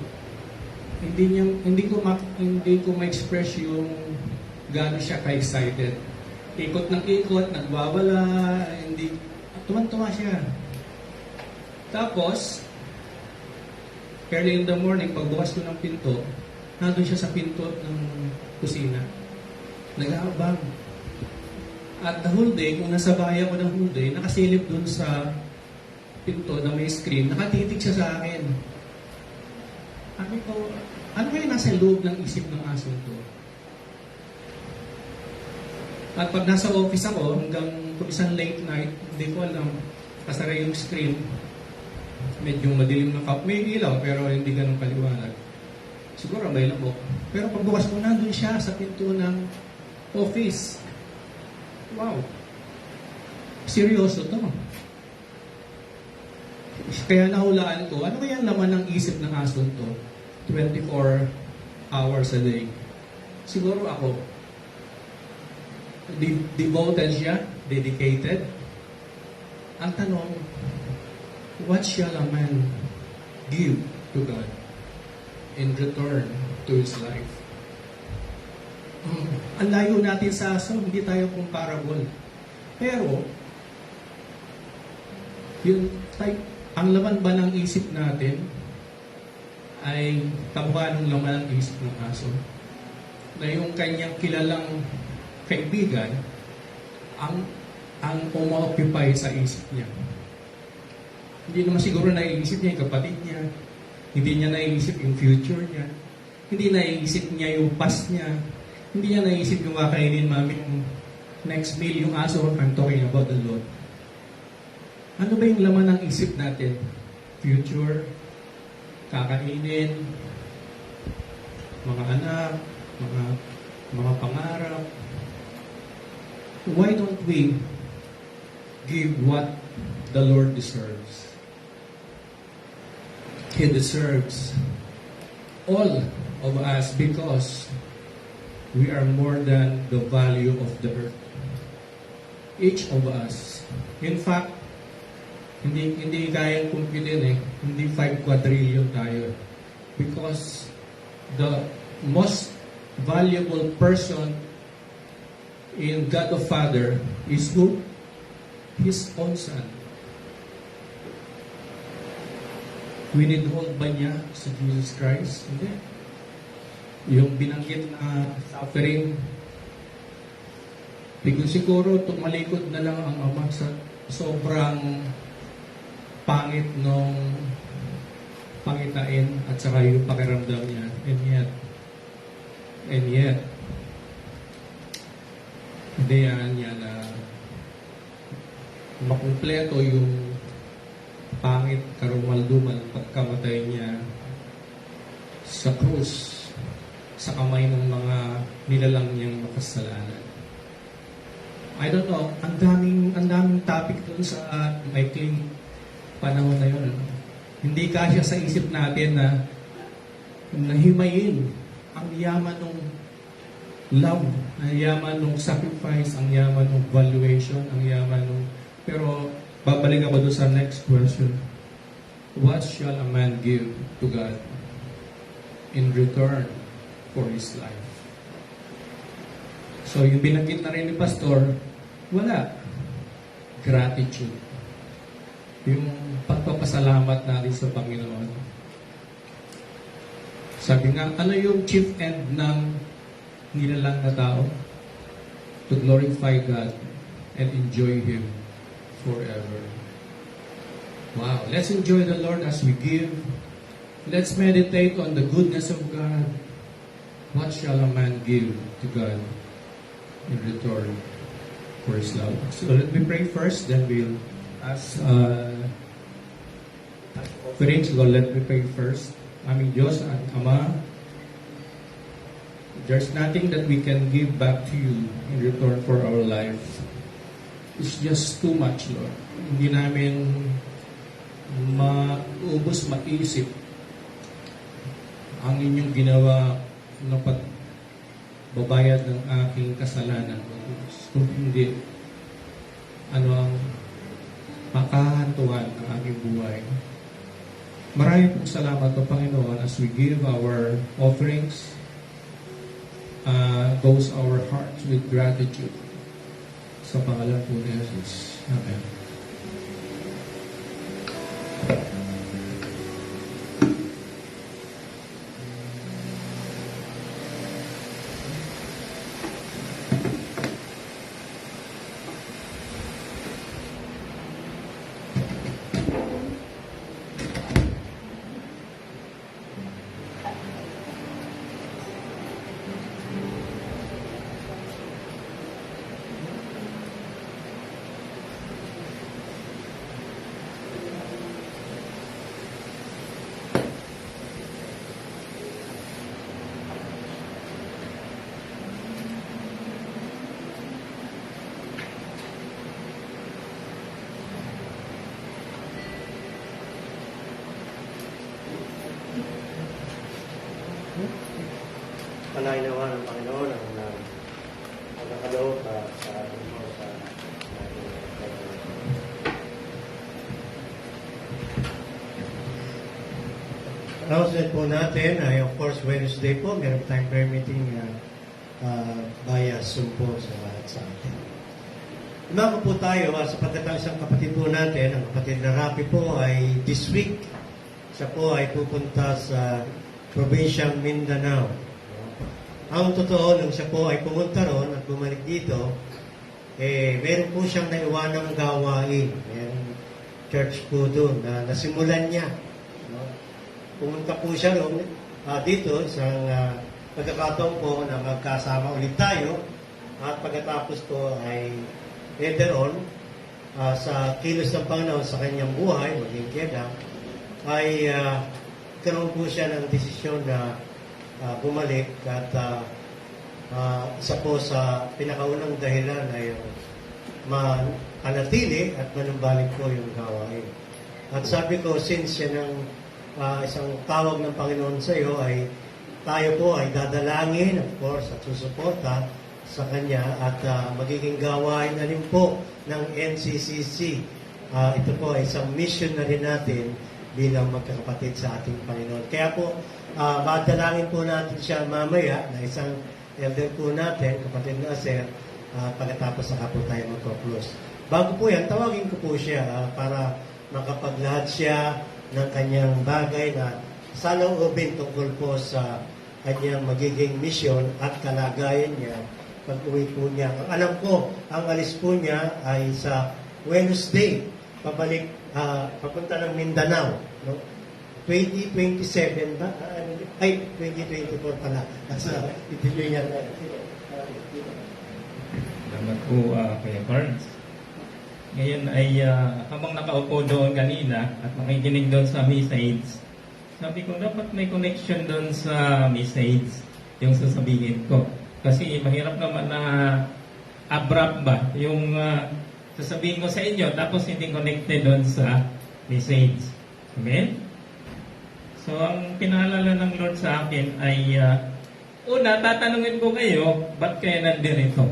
hindi ko ma-express yung gaano siya ka-excited. Ikot ng ikot, nagwawala, tuwan-tuwa siya. Tapos, early in the morning, pagbukas ko ng pinto, nandun siya sa pinto ng kusina. Nag-aabang. At the whole day, kung nasa bahay ako ng whole day, nakasilip dun sa pinto na may screen, nakatitig siya sa akin. Sabi ko, ano kaya nasa loob ng isip ng aso to? At pag nasa office ako, hanggang kung isang late night, hindi ko alam, kasara yung screen, medyo madilim na may ilaw, pero hindi ganun kaliwanag. Siguro may lamok. Pero pagbukas ko, nandun siya sa pinto ng office. Wow. Seryoso to. Kaya nahulaan ko, ano kaya naman ang isip ng aso to? 24 hours a day. Siguro ako, devoted siya, dedicated. Ang tanong, what shall a man give to God in return to his life? Ang layo natin sa aso, hindi tayo comparable. Pero, ang laman ba ng isip natin ay taba ng laman ng isip ng aso? Na yung kanyang kilalang kaibigan ang umaoccupy sa isip niya. Hindi naman siguro naiisip niya yung kapatid niya. Hindi niya naiisip yung future niya. Hindi naiisip niya yung past niya. Hindi niya naiisip yung kakainin mami yung next meal, yung aso. I'm talking about the Lord. Ano ba yung laman ng isip natin? Future, kakainin, mga anak, mga pangarap. Why don't we give what the Lord deserves? He deserves all of us because we are more than the value of the earth. Each of us. In fact, hindi kayang kumpitin eh. Hindi 5 quadrillion tayo. Because the most valuable person in God the Father is who? His own Son. Winidhold ba niya si Jesus Christ? Hindi. Yung binanggit na suffering, biglang siguro tumalikod na lang ang Ama sa sobrang pangit nung pangitain at saka yung pakiramdam niya. And yet, And yet, ideaan niya na makumpleto yung pangit karumaldumal pagkamatay niya sa krus sa kamay ng mga nilalang niyang makasalanan. I don't know, ang daming topic doon sa maikling panahon na yun. Hindi kasya sa isip natin na nahimayin ang yaman ng love, ang yaman ng sacrifice, ang yaman ng valuation, ang yaman ng... Pero babalik ako doon sa next question. What shall a man give to God in return for his life? So yung binanggit na rin ni Pastor, wala. Gratitude. Yung pagpapasalamat natin sa Panginoon. Sabi nga, ano yung chief end ng nilalang na tao? To glorify God and enjoy Him forever. Wow. Let's enjoy the Lord as we give. Let's meditate on the goodness of God. What shall a man give to God in return for His love? So let me pray first, then we'll ask Friends, Lord, let me pray first. Aming Diyos at Ama, there's nothing that we can give back to You in return for our life. It's just too much, Lord. Hindi namin maubos, maisip ang Inyong ginawa na pagbabayad ng aking kasalanan. Kung hindi, ano ang makahantuan ng aking buhay. Maraming pong salamat po, Panginoon, as we give our offerings, goes our hearts with gratitude. Sa pangalan po ni Jesus. Amen. Panahin nawa ng Panginoon ang pagkakaloob sa ating mga sa announcement po natin ay of course Wednesday po, meron tayong prayer meeting via Zoom po sa lahat sa atin. Umaga po tayo sapagkat ang isang kapatid po natin, ang kapatid na Rapi po ay this week, siya po ay pupunta sa probinsyang Mindanao. Ang totoo, nung siya po ay pumunta ron at bumalik dito, meron po siyang naiwanang gawain. Meron church po doon na nasimulan niya. No? Pumunta po siya ron dito, isang pagkakataon po na magkasama ulit tayo. At pagkatapos po ay later on, sa kilos ng Panginoon sa kanyang buhay, maging keda, ay karoon po siya ng desisyon na bumalik at isa po sa pinakaunang dahilan ay manatili at manumbalik po yung gawain. At sabi ko, since yan ang isang tawag ng Panginoon sa iyo, ay tayo po ay dadalangin, of course, at susuporta sa Kanya at magiging gawain na rin po ng NCCC. Ito po ay isang mission na rin natin bilang magkakapatid sa ating Panginoon. Kaya po, madalangin po natin siya mamaya na isang elder po natin, kapatid na Sir, pagkatapos saka po tayo mag-close. Bago po yan, tawagin ko po siya para makapaglahat siya ng kanyang bagay na saloobin tungkol po sa kanyang magiging mission at kalagayan niya pag-uwi po niya. Ang alam ko, ang alis po niya ay sa Wednesday, papunta ng Mindanao. No? 2027 ba? Ay, 2024 pala. Nasa ituloy yan. Salamat po, Kuya Cards. Ngayon ay habang nakaupo doon kanina at makikinig doon sa message, sabi ko dapat may connection doon sa message yung sasabihin ko. Kasi mahirap naman na abrupt ba yung sasabihin ko sa inyo tapos hindi connected doon sa message. Amen? So ang pinaalala ng Lord sa akin ay una, tatanungin ko kayo, ba't kayo nandirito?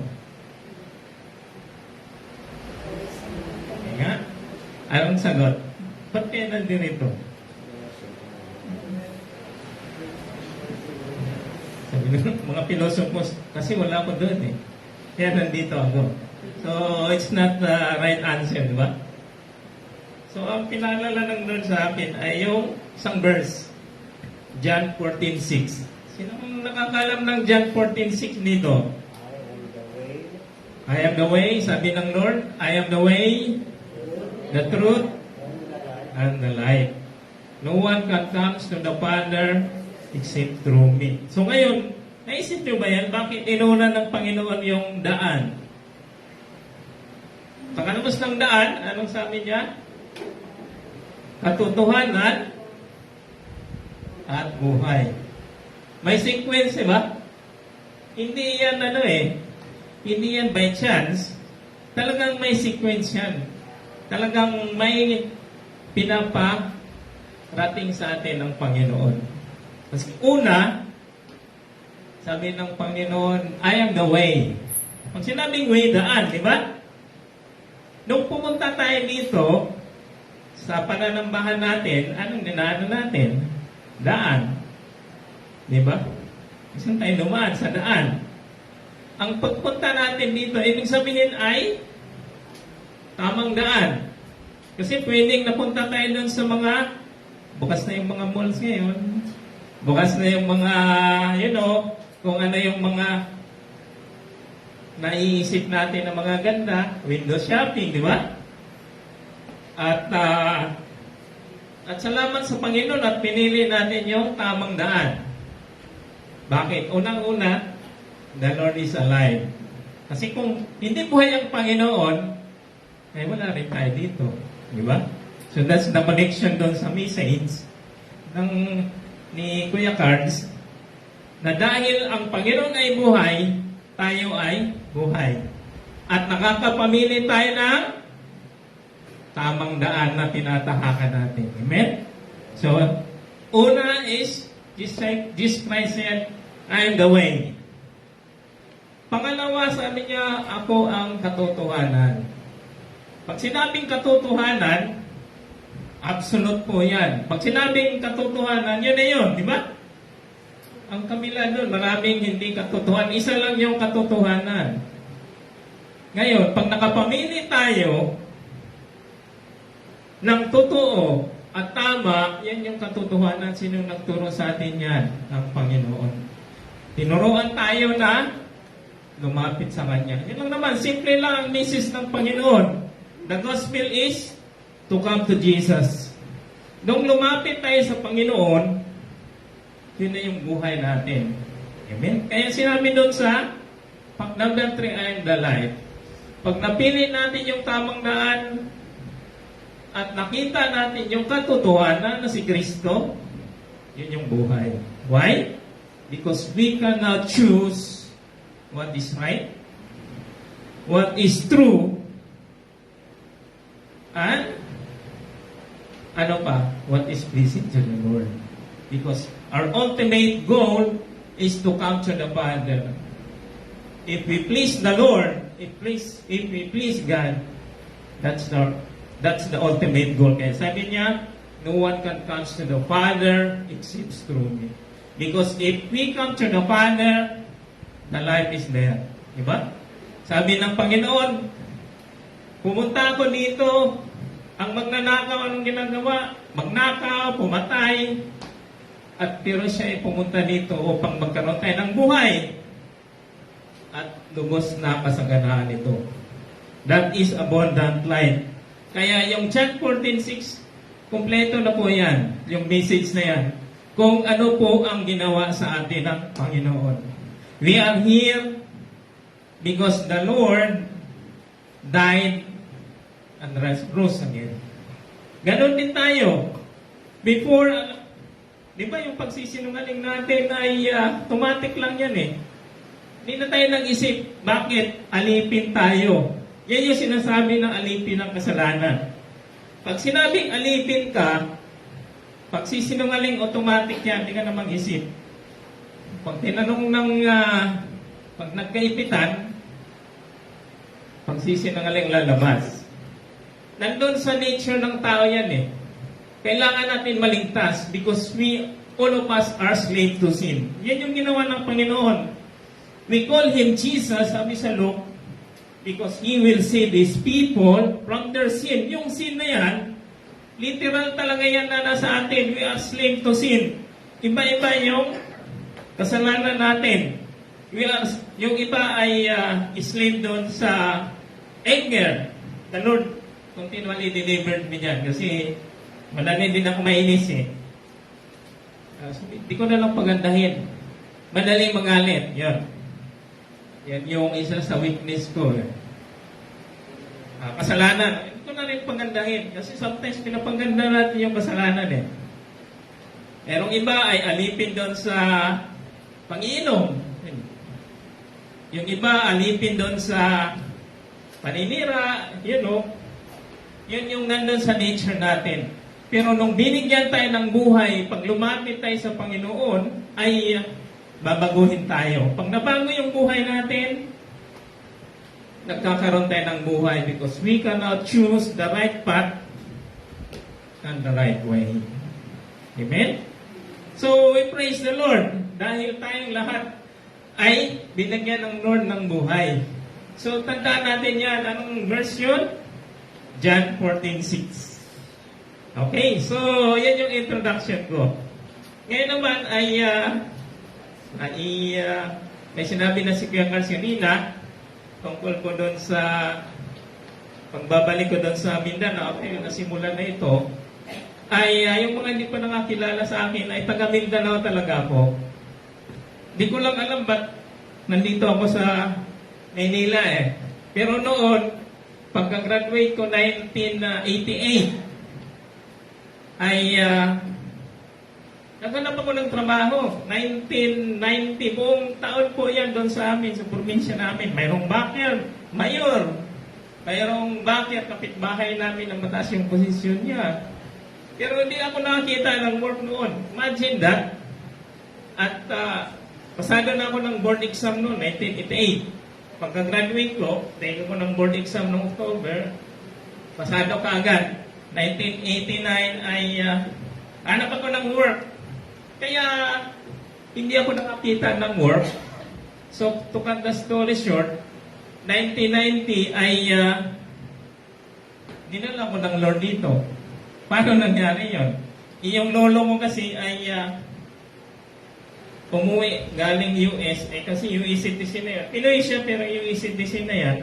Nga? Anong sagot? Ba't kayo nandirito? Sabi ng mga pilosopos, kasi wala ako doon eh. Kaya nandito ako. So, it's not the right answer, di ba? So, ang pinaalala ng Lord sa akin ay yung isang verse. John 14:6. Sino nakakalam ng John 14:6 nito? I am the way, sabi ng Lord. I am the way, the truth, and the life. No one can come to the Father except through me. So ngayon, naisip nyo ba yan? Bakit inuna ng Panginoon yung daan? Pagkalabas ng daan, anong sabi niya? Katotohanan at buhay. May sequence, ba? Hindi yan hindi yan by chance. Talagang may sequence yan. Talagang may pinaparating sa atin ng Panginoon. Kasi una, sabi ng Panginoon, I am the way. Pag sinabing way, daan, di ba? Nung pumunta tayo dito, sa pananambahan natin, anong dinaanan natin? Daan. Di ba? Isang tayo dumaan sa daan. Ang pagpunta natin dito, ibig sabihin ay tamang daan. Kasi pwedeng napunta tayo doon sa mga, bukas na yung mga malls ngayon, bukas na yung mga, kung ano yung mga naiisip natin na mga ganda, window shopping, di ba? At salamat sa Panginoon at pinili natin yung tamang daan. Bakit? Unang-una, the Lord is alive. Kasi kung hindi buhay ang Panginoon, ay wala rin tayo dito. Di ba? So that's the connection doon sa message ni Kuya Cards, na dahil ang Panginoon ay buhay, tayo ay buhay. At nakakapamili tayo ng tamang daan na tinatahakan natin. Amen? So, una is, Jesus Christ said, I am the way. Pangalawa, sabi niya, ako ang katotohanan. Pag sinabing katotohanan, absolute po yan. Pag sinabing katotohanan, yun na yun, di ba? Ang kamila doon, maraming hindi katotohanan. Isa lang yung katotohanan. Ngayon, pag nakapamili tayo ng totoo at tama, yan yung katotohanan. Sino nagturo sa atin yan? Ang Panginoon. Tinuruan tayo na lumapit sa Kanya. Yun lang naman, simple lang ang message ng Panginoon. The gospel is to come to Jesus. Nung lumapit tayo sa Panginoon, yun na yung buhay natin. Amen? Kaya sinabi doon sa number 3, I am the life. Pag napili natin yung tamang daan at nakita natin yung katotohanan na si Kristo, yun yung buhay. Why? Because we cannot choose what is right, what is true, and what is pleasing to the Lord. Because our ultimate goal is to come to the Father. If we please the Lord, if we please God, that's the ultimate goal. Kaya sabi niya, no one can come to the Father except through me. Because if we come to the Father, the life is there. Diba? Sabi ng Panginoon, pumunta ako dito, ang magnanakaw, anong ginagawa? Magnakaw, pumatay, at pero siya ay pumunta dito upang magkaroon tayo ng buhay at lubos na kasaganahan ito. That is abundant life. Kaya yung John 14:6, Kompleto na po yan, yung message na yan. Kung ano po ang ginawa sa atin ng Panginoon. We are here because the Lord died and rose again. Ganon din tayo. Before, di ba yung pagsisinungaling natin ay automatic lang yan eh. Hindi na tayo nag-isip, bakit alipin tayo? Yan yung sinasabi ng alipin ng kasalanan. Pag sinabing alipin ka, pag sisinungaling, automatic yan, hindi ka na mag-isip. Pag tinanong ng, pag nagkaipitan, pag sisinungaling lalabas. Nandun sa nature ng tao yan eh. Kailangan natin maligtas because all of us are slave to sin. Yan yung ginawa ng Panginoon. We call Him Jesus, sabi sa Luke, because He will save His people from their sin. Yung sin na yan, literal talaga yan na nasa atin. We are slave to sin. Iba-iba yung kasalanan natin. Yung iba ay slave doon sa anger. The Lord continually delivered me dyan kasi madami din ako mainis eh. So, di ko na lang pagandahin. Madaling magalit. Yan yung isa sa weakness ko. Kasalanan. Hindi ko na rin pagandahin. Kasi sometimes pinapaganda natin yung kasalanan eh. Merong iba ay alipin doon sa pangiinom. Yung iba alipin doon sa paninira. Yun yung nandun sa nature natin. Pero nung binigyan tayo ng buhay, pag lumapit tayo sa Panginoon, ay babaguhin tayo. Pag nabago yung buhay natin, nagkakaroon tayo ng buhay because we cannot choose the right path and the right way. Amen? So, we praise the Lord dahil tayong lahat ay binigyan ng Lord ng buhay. So, tandaan natin yan. Anong verse yun? John 14:6. Okay, so yan yung introduction ko. Ngayon naman ay may sinabi na si Kuya Carl kanina tungkol ko doon sa pagbabalik ko doon sa Mindanao, okay, nasimulan na ito, ay yung mga hindi pa nakakilala sa akin ay taga Mindanao talaga ako. Hindi ko lang alam ba't nandito ako sa Manila eh. Pero noon, pagka-graduate ko 1988, ay naghanap ako ng trabaho. 1990, buong taon po yan doon sa amin, sa probinsya namin. Mayroong backer, mayor. Mayroong backer, kapitbahay namin ang mataas yung posisyon niya. Pero hindi ako nakakita ng work noon. Imagine that. At pasado na ako ng board exam noon, 1988. Pagka-graduate ko, take ko ng board exam noong October, pasado ka agad. 1989 ay hanap ako ng work. Kaya hindi ako nakakita ng work. So to cut the story short, 1990 ay dinala ko ng Lord dito. Paano nangyari yon? Iyong lolo mo kasi ay umuwi galing US, kasi US citizen na yan. Pinoy siya pero US citizen na yan.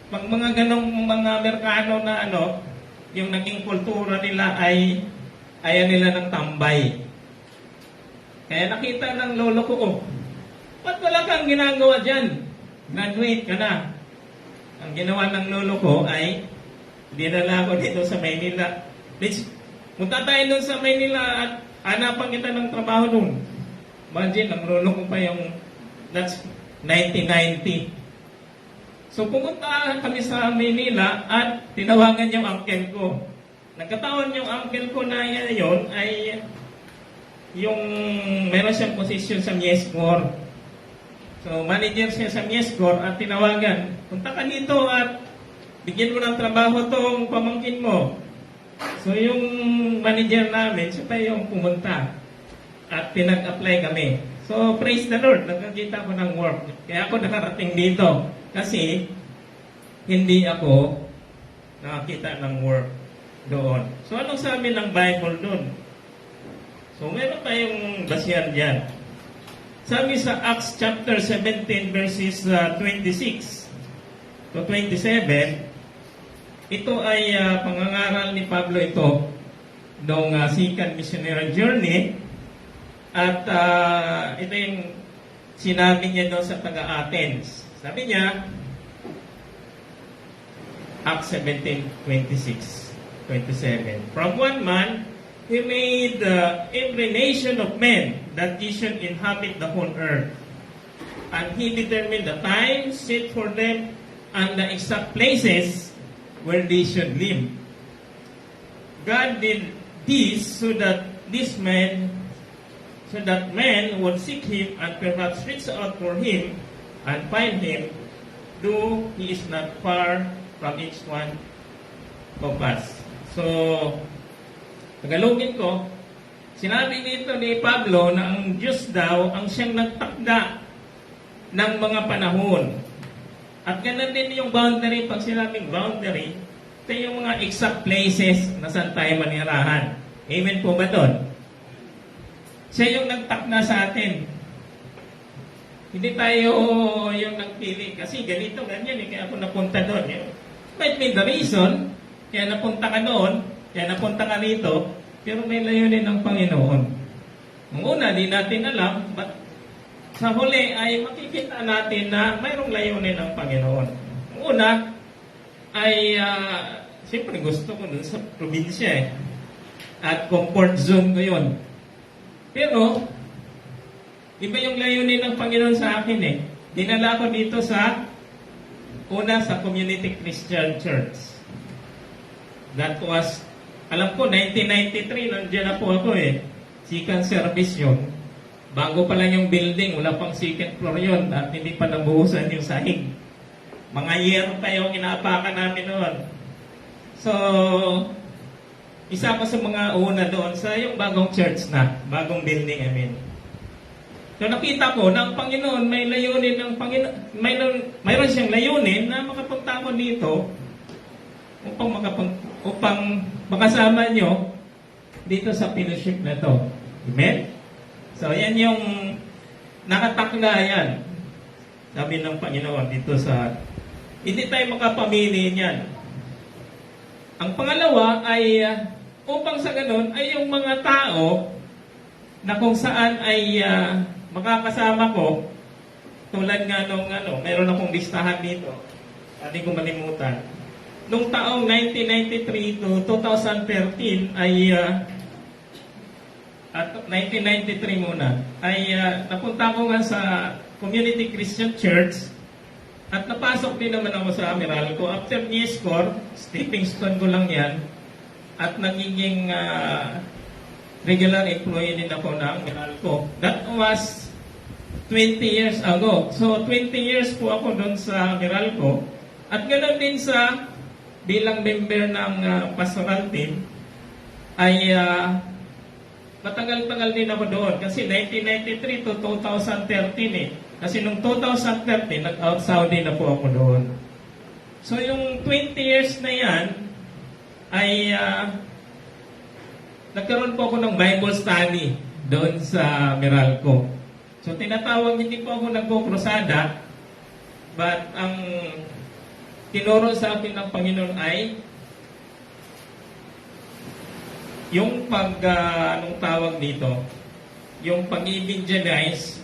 Pag mga ganong mga Amerikano na yung naging kultura nila ay ayaw nila ng tambay. Kaya nakita ng lolo ko, ba't wala kang ginagawa dyan? Graduate ka na. Ang ginawa ng lolo ko ay dinala ko dito sa Maynila. Punta tayo doon sa Maynila at hanapan kita ng trabaho doon. Imagine, ang lolo ko pa that's 1990. So pumunta kami sa Maynila at tinawagan yung uncle ko. Nagkataon yung uncle ko na yun ay yung meron siyang posisyon sa Miescor. So manager siya sa Miescor at tinawagan, punta ka dito at bigyan mo ng trabaho tong pamangkin mo. So yung manager namin, siya pa yung pumunta at pinag-apply kami. So praise the Lord, nagkakita ko ng work. Kaya ako nakarating dito kasi hindi ako nakakita ng work doon. So anong sabi ng Bible doon? So meron tayong basihan dyan. Sabi sa Acts chapter 17 verses 26 to 27, ito ay pangangaral ni Pablo ito. nung second missionary journey. At ito yung sinabi niya doon sa taga-Athens. Sabi niya, Acts 17:26-27. From one man, he made every nation of men that he should inhabit the whole earth. And he determined the time set for them and the exact places where they should live. God did this so that men would seek Him and perhaps reach out for Him and find Him, though He is not far from each one of us. So, tagalogin ko, sinabi dito ni Pablo na ang Diyos daw ang siyang nagtakda ng mga panahon. At ganun din yung boundary, pag sinabing boundary, ito yung mga exact places na saan tayo manirahan. Amen po ba doon? Siya yung nagtakda sa atin. Hindi tayo yung nagpili. Kasi ganito, ganyan, kaya ako napunta doon. Might be the reason, kaya napunta ka doon, kaya napunta ka rito, pero may layunin ng Panginoon. Ang una, di natin alam, but sa huli ay makikita natin na mayroong layunin ng Panginoon. Ang una ay, siyempre gusto ko dun sa probinsya at comfort zone ko yun. Pero, iba yung layunin ng Panginoon sa akin Dinala ko dito sa Community Christian Church. That was, alam ko, 1993, nandiyan na po ako Second service yun. Bago pa lang yung building, wala pang second floor yun at hindi pa nabuhusan yung sahig. Mga year pa yung inaapakan namin noon. So, isa ko sa mga una doon sa yung bagong church na, bagong building, I mean. So nakita ko na ang Panginoon may layunin ng Panginoon, mayroon siyang layunin na makapunta ako dito upang makasama nyo dito sa fellowship na to. Amen? So yan yung nakatakda yan. Sabi ng Panginoon dito sa hindi tayo makapamili niyan. Ang pangalawa ay upang sa ganun ay yung mga tao na kung saan ay makakasama ko, tulad nga nung meron akong listahan dito, hindi ko malimutan. Nung taong 1993 to 2013 ay, at 1993 muna, ay napunta ko nga sa Community Christian Church at napasok din naman ako sa Meralco. After ni-score, stepping stone ko lang yan, at nagiging regular employee din ako ng Meralco. That was 20 years ago. So, 20 years po ako doon sa Meralco. At ganoon din sa bilang member ng pastoral team, ay matagal-tagal din ako doon. Kasi 1993 to 2013 Kasi nung 2013, nag-out Saudi na po ako doon. So, yung 20 years na yan, ay nagkaroon po ako ng Bible study doon sa Meralco. So, tinatawag, hindi po ako nagkukrusada, but ang tinuro sa akin ng Panginoon ay yung anong tawag dito, yung pag-evangelize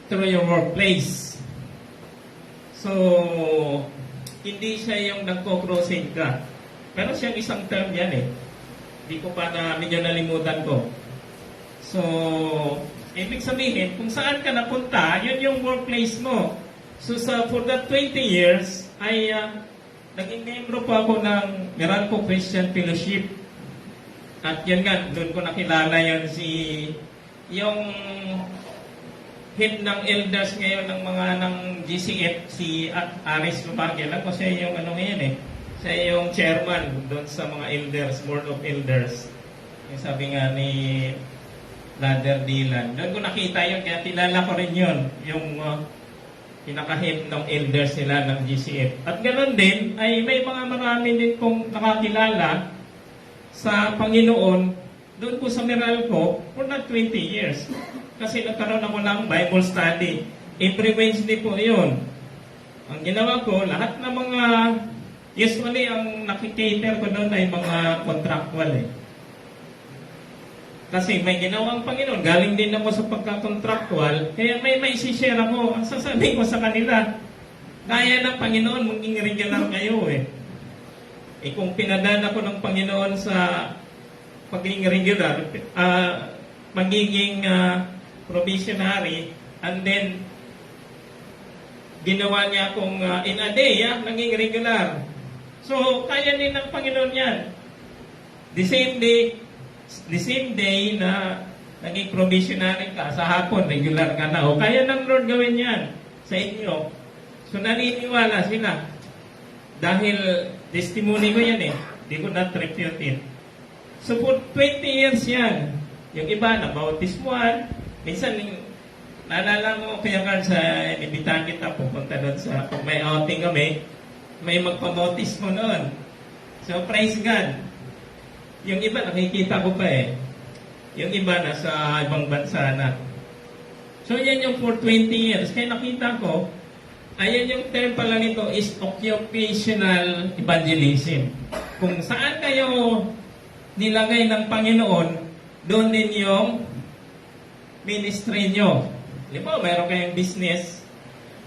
through your workplace. So, hindi siya yung nagko-crusade ka. Pero siyang isang term yan Hindi ko pa medyo nalimutan ko. So, ibig sabihin, kung saan ka napunta, yun yung workplace mo. So, for that 20 years, ay naging membro po ako ng Meralco Christian Fellowship. At yan nga, doon ko nakilala yung head ng elders ngayon ng GCF, si Aris Lumagel. Alam ko siya yung ngayon Siya yung chairman doon sa mga elders, board of elders. Yung sabi nga ni Brother Dylan. Doon ko nakita yun, kaya tilala ko rin yun. Yung pinaka-head ng elders nila ng GCF. At ganoon din, ay may mga marami din kong nakakilala sa Panginoon doon po sa Meralco for not 20 years. Kasi nagkaroon ako ng Bible study. Every Wednesday po yun. Ang ginawa ko, lahat ng usually ang nakikater ko doon ay mga contractual Kasi may ginawang Panginoon, galing din ako sa pagka-contractual, kaya may share ako. Ang sasabihin ko sa kanila, kaya ng Panginoon, maging regular kayo eh. Kung pinadaan ako ng Panginoon sa pagiging regular, magiging probationary, and then ginawa niya akong in a day, naging regular. So, kaya din ng Panginoon yan. The same day na naging probationary ka, sa hapon, regular ka na. O kaya ng Lord gawin yan sa inyo. So, naniniwala sila. Dahil testimony ko yan eh. Di ko na-refute it. So, for 20 years yan. Yung iba, nabautismuhan. Minsan, naalala mo, kaya ka sa inibitahan kita, pupunta doon sa, pag may outing kami, may magpabautismo noon. So, praise God. Yung iba, nakikita ko pa eh. Yung iba, nasa ibang bansa na. So, yan yung for 20 years. Kaya nakita ko, ayan yung term pala nito is occupational evangelism. Kung saan kayo nilagay ng Panginoon, doon din yung ministry nyo. Di ba, mayroon kayong business.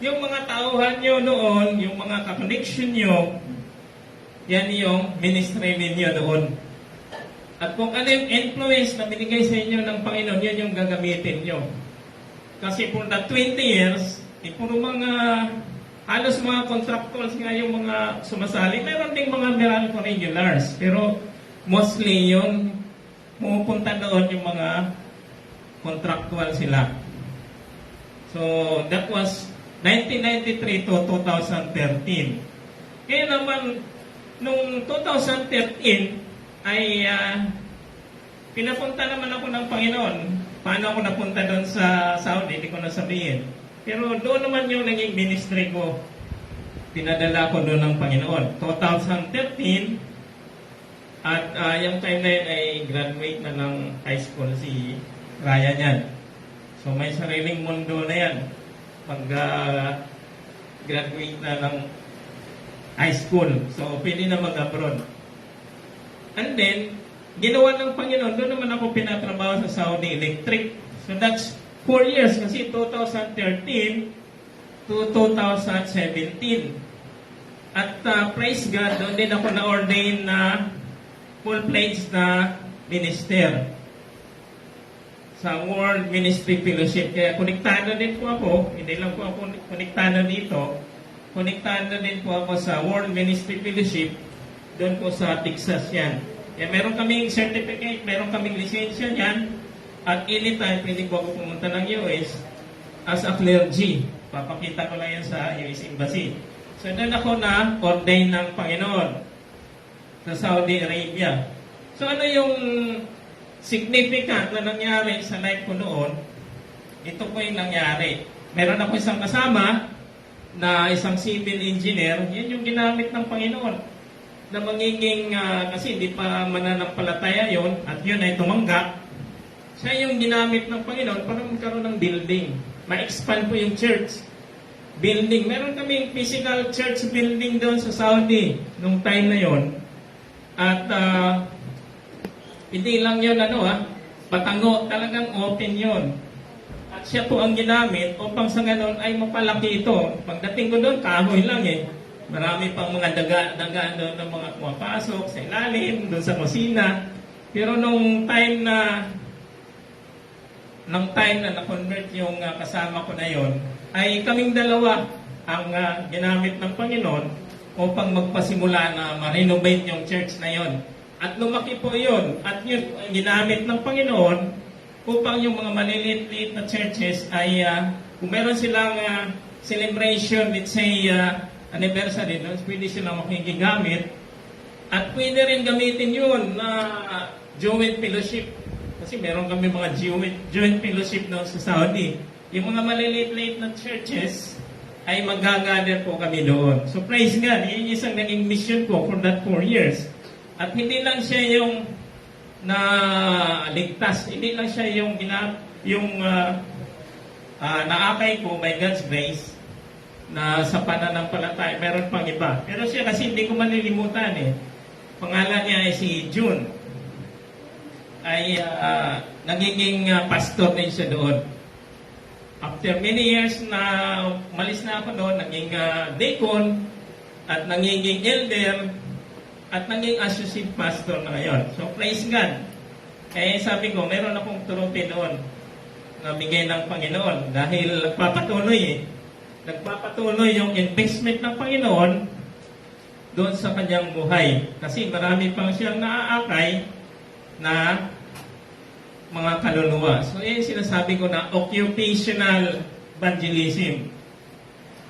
Yung mga tauhan nyo noon, yung mga ka-connection nyo, yan yung ministry ninyo doon. At kung ano yung influence na binigay sa inyo ng Panginoon, yun yung gagamitin nyo. Kasi for the 20 years, puro mga, halos mga contractuals nga yung mga sumasali. Meron ding mga miracle regulars. Pero mostly yun, pumupunta doon yung mga contractual sila. So, that was 1993 to 2013. Kaya naman, nung 2013, ay pinapunta naman ako ng Panginoon. Paano ako napunta doon sa Saudi, hindi ko nasabihin. Pero doon naman yung naging ministry ko. Pinadala ko doon ng Panginoon. 2013, at yung time na yun ay graduate na ng high school si Ryan yan. So may sariling mundo na yan. Mag-graduate na ng high school. So pwede na mag-abroad. And then, ginawa ng Panginoon, doon naman ako pinatrabaho sa Saudi Electric. So that's 4 years kasi 2013 to 2017. At praise God, doon din ako na-ordain na full-fledged na minister sa World Ministry Fellowship. Kaya konektado din po ako, hindi lang po ako konektado dito, konektado din po ako sa World Ministry Fellowship, doon po sa Texas yan. Eh, meron kaming certificate, meron kaming lisensya yan, at anytime pwede po ako pumunta ng US as a clergy. Papakita ko lang yan sa US Embassy. So, doon ako na-ordain ng Panginoon sa Saudi Arabia. So, ano yung significant na nangyari sa life ko noon? Ito po yung nangyari. Meron ako isang kasama na isang civil engineer. Yan yung ginamit ng Panginoon na magiging, kasi hindi pa mananampalataya yon at yun ay tumanggap. Siya yung ginamit ng Panginoon para magkaroon ng building. Ma-expand po yung church. Building. Meron kaming physical church building doon sa Saudi nung time na yon. At hindi lang yun patango, talagang open yun. At siya po ang ginamit upang sa ganon ay mapalaki ito. Pagdating ko doon, kahoy lang eh. Marami pang mga daga doon ng mga pumapasok sa ilalim, doon sa kusina. Pero nung time na na-convert yung kasama ko na yon, ay kaming dalawa ang ginamit ng Panginoon upang magpasimula na ma-renovate yung church na yon. At lumaki po yun. At yun ang ginamit ng Panginoon upang yung mga maliliit-liit na churches ay kung meron silang celebration, let's say anniversary, pwede silang makikigamit. At pwede rin gamitin yun na joint fellowship. Kasi meron kami mga joint fellowship doon sa Saudi. Yung mga maliliit-liit na churches ay mag-gather po kami doon. So praise God, yun isang naging mission ko for that 4 years. At hindi lang siya yung ligtas, hindi lang siya yung naakay ko by God's grace na sa pananampalataya, meron pang iba. Pero siya kasi hindi ko manilimutan eh. Pangalan niya ay si June. ay nagiging pastor din siya doon. After many years na malis na ako doon, naging deacon at naging elder at naging associate pastor na ngayon. So praise God. Kaya sabi ko, meron akong turutin doon na bigay ng Panginoon dahil nagpapatuloy yung investment ng Panginoon doon sa kanyang buhay. Kasi marami pang siyang naaakay na mga kaluluwa. So, yan sinasabi ko na occupational evangelism.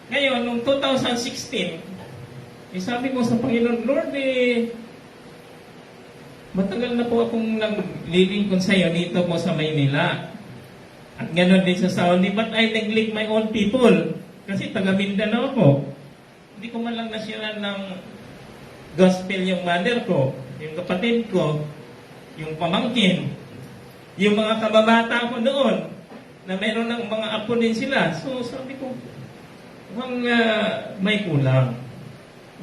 Ngayon, noong 2016, sabi ko sa Panginoon, Lord, matagal na po akong naglilingkod sa iyo dito po sa Maynila. At ganoon din sa Saudi, but I neglect my own people. Kasi taga Mindanao ako. Hindi ko man lang nasiran ng gospel yung mother ko, yung kapatid ko, yung pamangkin, yung mga kababata ko doon, na meron ng mga apo din sila. So sabi ko, may kulang.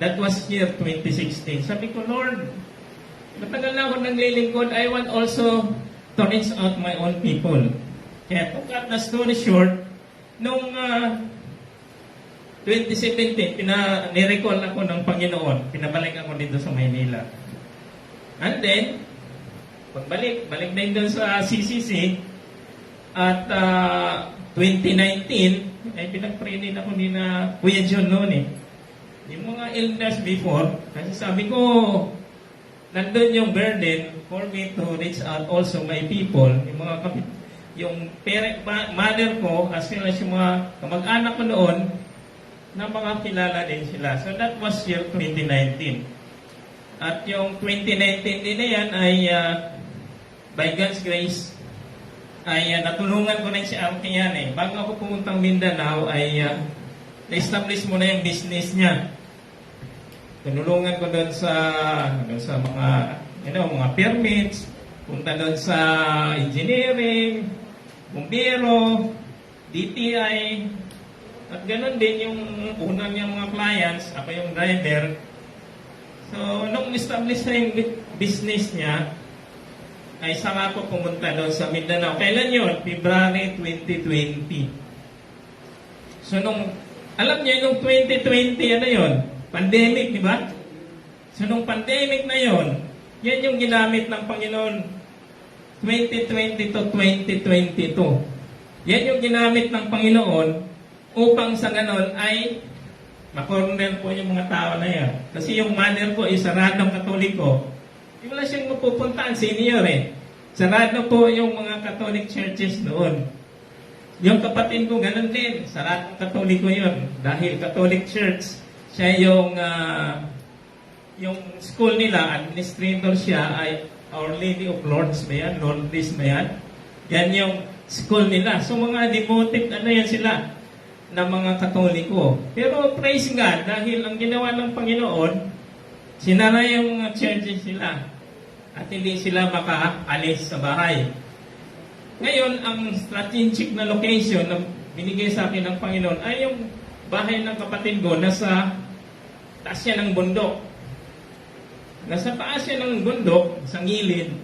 That was year 2016. Sabi ko, Lord, matagal na ako naglilingkod, I want also to reach out my own people. Kaya to cut the story short, nung 2017, nirecall ako ng Panginoon. Pinabalik ako dito sa Maynila. And then, balik din doon sa CCC. At 2019, ay pinag-pray din ako ni na Kuya John noon eh. Yung mga elders before, kasi sabi ko, nandun yung burden for me to reach out also my people, yung mga yung mother ko, as well as yung mga kamag-anak ko noon, na mga kilala din sila. So that was year 2019. At yung 2019 din na yan ay by God's grace ay natulungan ko rin si Arki yan eh. Bago ako pumuntang Mindanao ay na-establish mo na yung business niya. Tinulungan ko doon sa mga mga permits, punta doon sa engineering, bumbero, DTI, at ganoon din yung unang niyang mga clients, ako yung driver. So, nung establish na yung business niya, ay saka ako pumunta doon sa Mindanao. Kailan yun? February 2020. So, alam niyo, nung 2020, ano yun? Pandemic, di ba? So, nung pandemic na yun, yan yung ginamit ng Panginoon 2020 to 2022. Yan yung ginamit ng Panginoon upang sa ganon ay makorner po yung mga tao na yan. Kasi yung mother ko ay saradong Katoliko. Di wala siyang mapupuntaan, senior eh. Sarado po yung mga Catholic churches noon. Yung kapatid ko, ganun din. Saradong Katoliko yun. Dahil Catholic Church, siya yung school nila, administrator siya ay Our Lady of Lourdes ba yan? Lourdes ba yan? Yan yung school nila. So mga devoted, yan sila, na mga Katoliko. Pero praise God, dahil ang ginawa ng Panginoon, sinara yung churches sila at hindi sila makaalis sa bahay. Ngayon, ang strategic na location na binigay sa akin ng Panginoon ay yung bahay ng kapatid ko nasa taas siya ng bundok. Nasa taas siya ng bundok, sa gilid,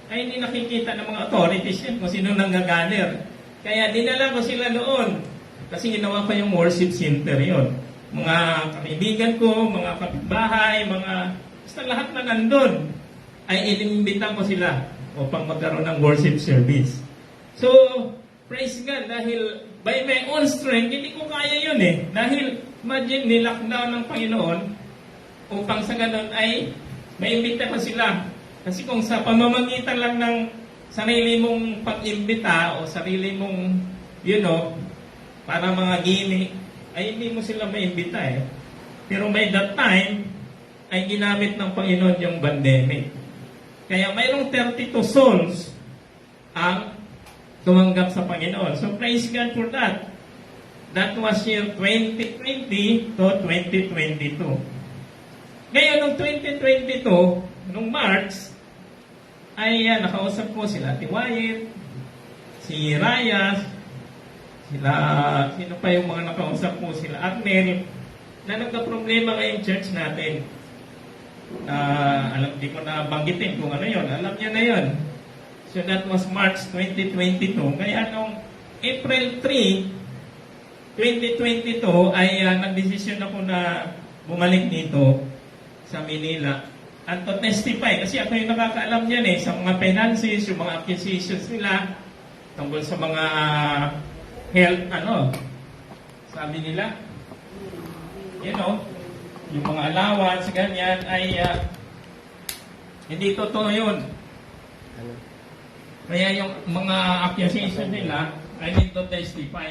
ay hindi nakikita ng mga authorities yan kung sino nanggaganer. Kaya dinala ko sila doon. Kasi ginawa ko yung worship center yon. Mga kaibigan ko, mga kapitbahay, basta lahat na nandun, ay inimbitan ko sila upang magkaroon ng worship service. So, praise God, dahil by my own strength, hindi ko kaya yun eh. Dahil, imagine, nilockdown ng Panginoon upang sa ganon ay maimbita ko sila. Kasi kung sa pamamagitan lang ng sarili mong pag-imbita o sarili mong, para mga gimmick, ay hindi mo sila maimbita eh. Pero by that time, ay ginamit ng Panginoon yung pandemic. Kaya mayroong 32 souls ang tumanggap sa Panginoon. So praise God for that. That was year 2020 to 2022. Ngayon, noong 2022, noong March, ay nakausap ko sila Ate Wyatt, si Raya, sino pa yung mga nakausap ko, sila Arnel, na nagka-problema ngayong church natin. Di ko na banggitin kung ano yon. Alam niya na yon. So that was March 2022. Kaya nung April 3, 2022 ay nagdesisyon ako na bumalik dito sa Manila at to testify kasi ako yung nakakaalam niyan sa mga finances, yung mga acquisitions nila tungkol sa mga health, sabi nila, yung mga allowance, ganyan, ay hindi totoo yun. Kaya yung mga acquisitions nila, I need to testify.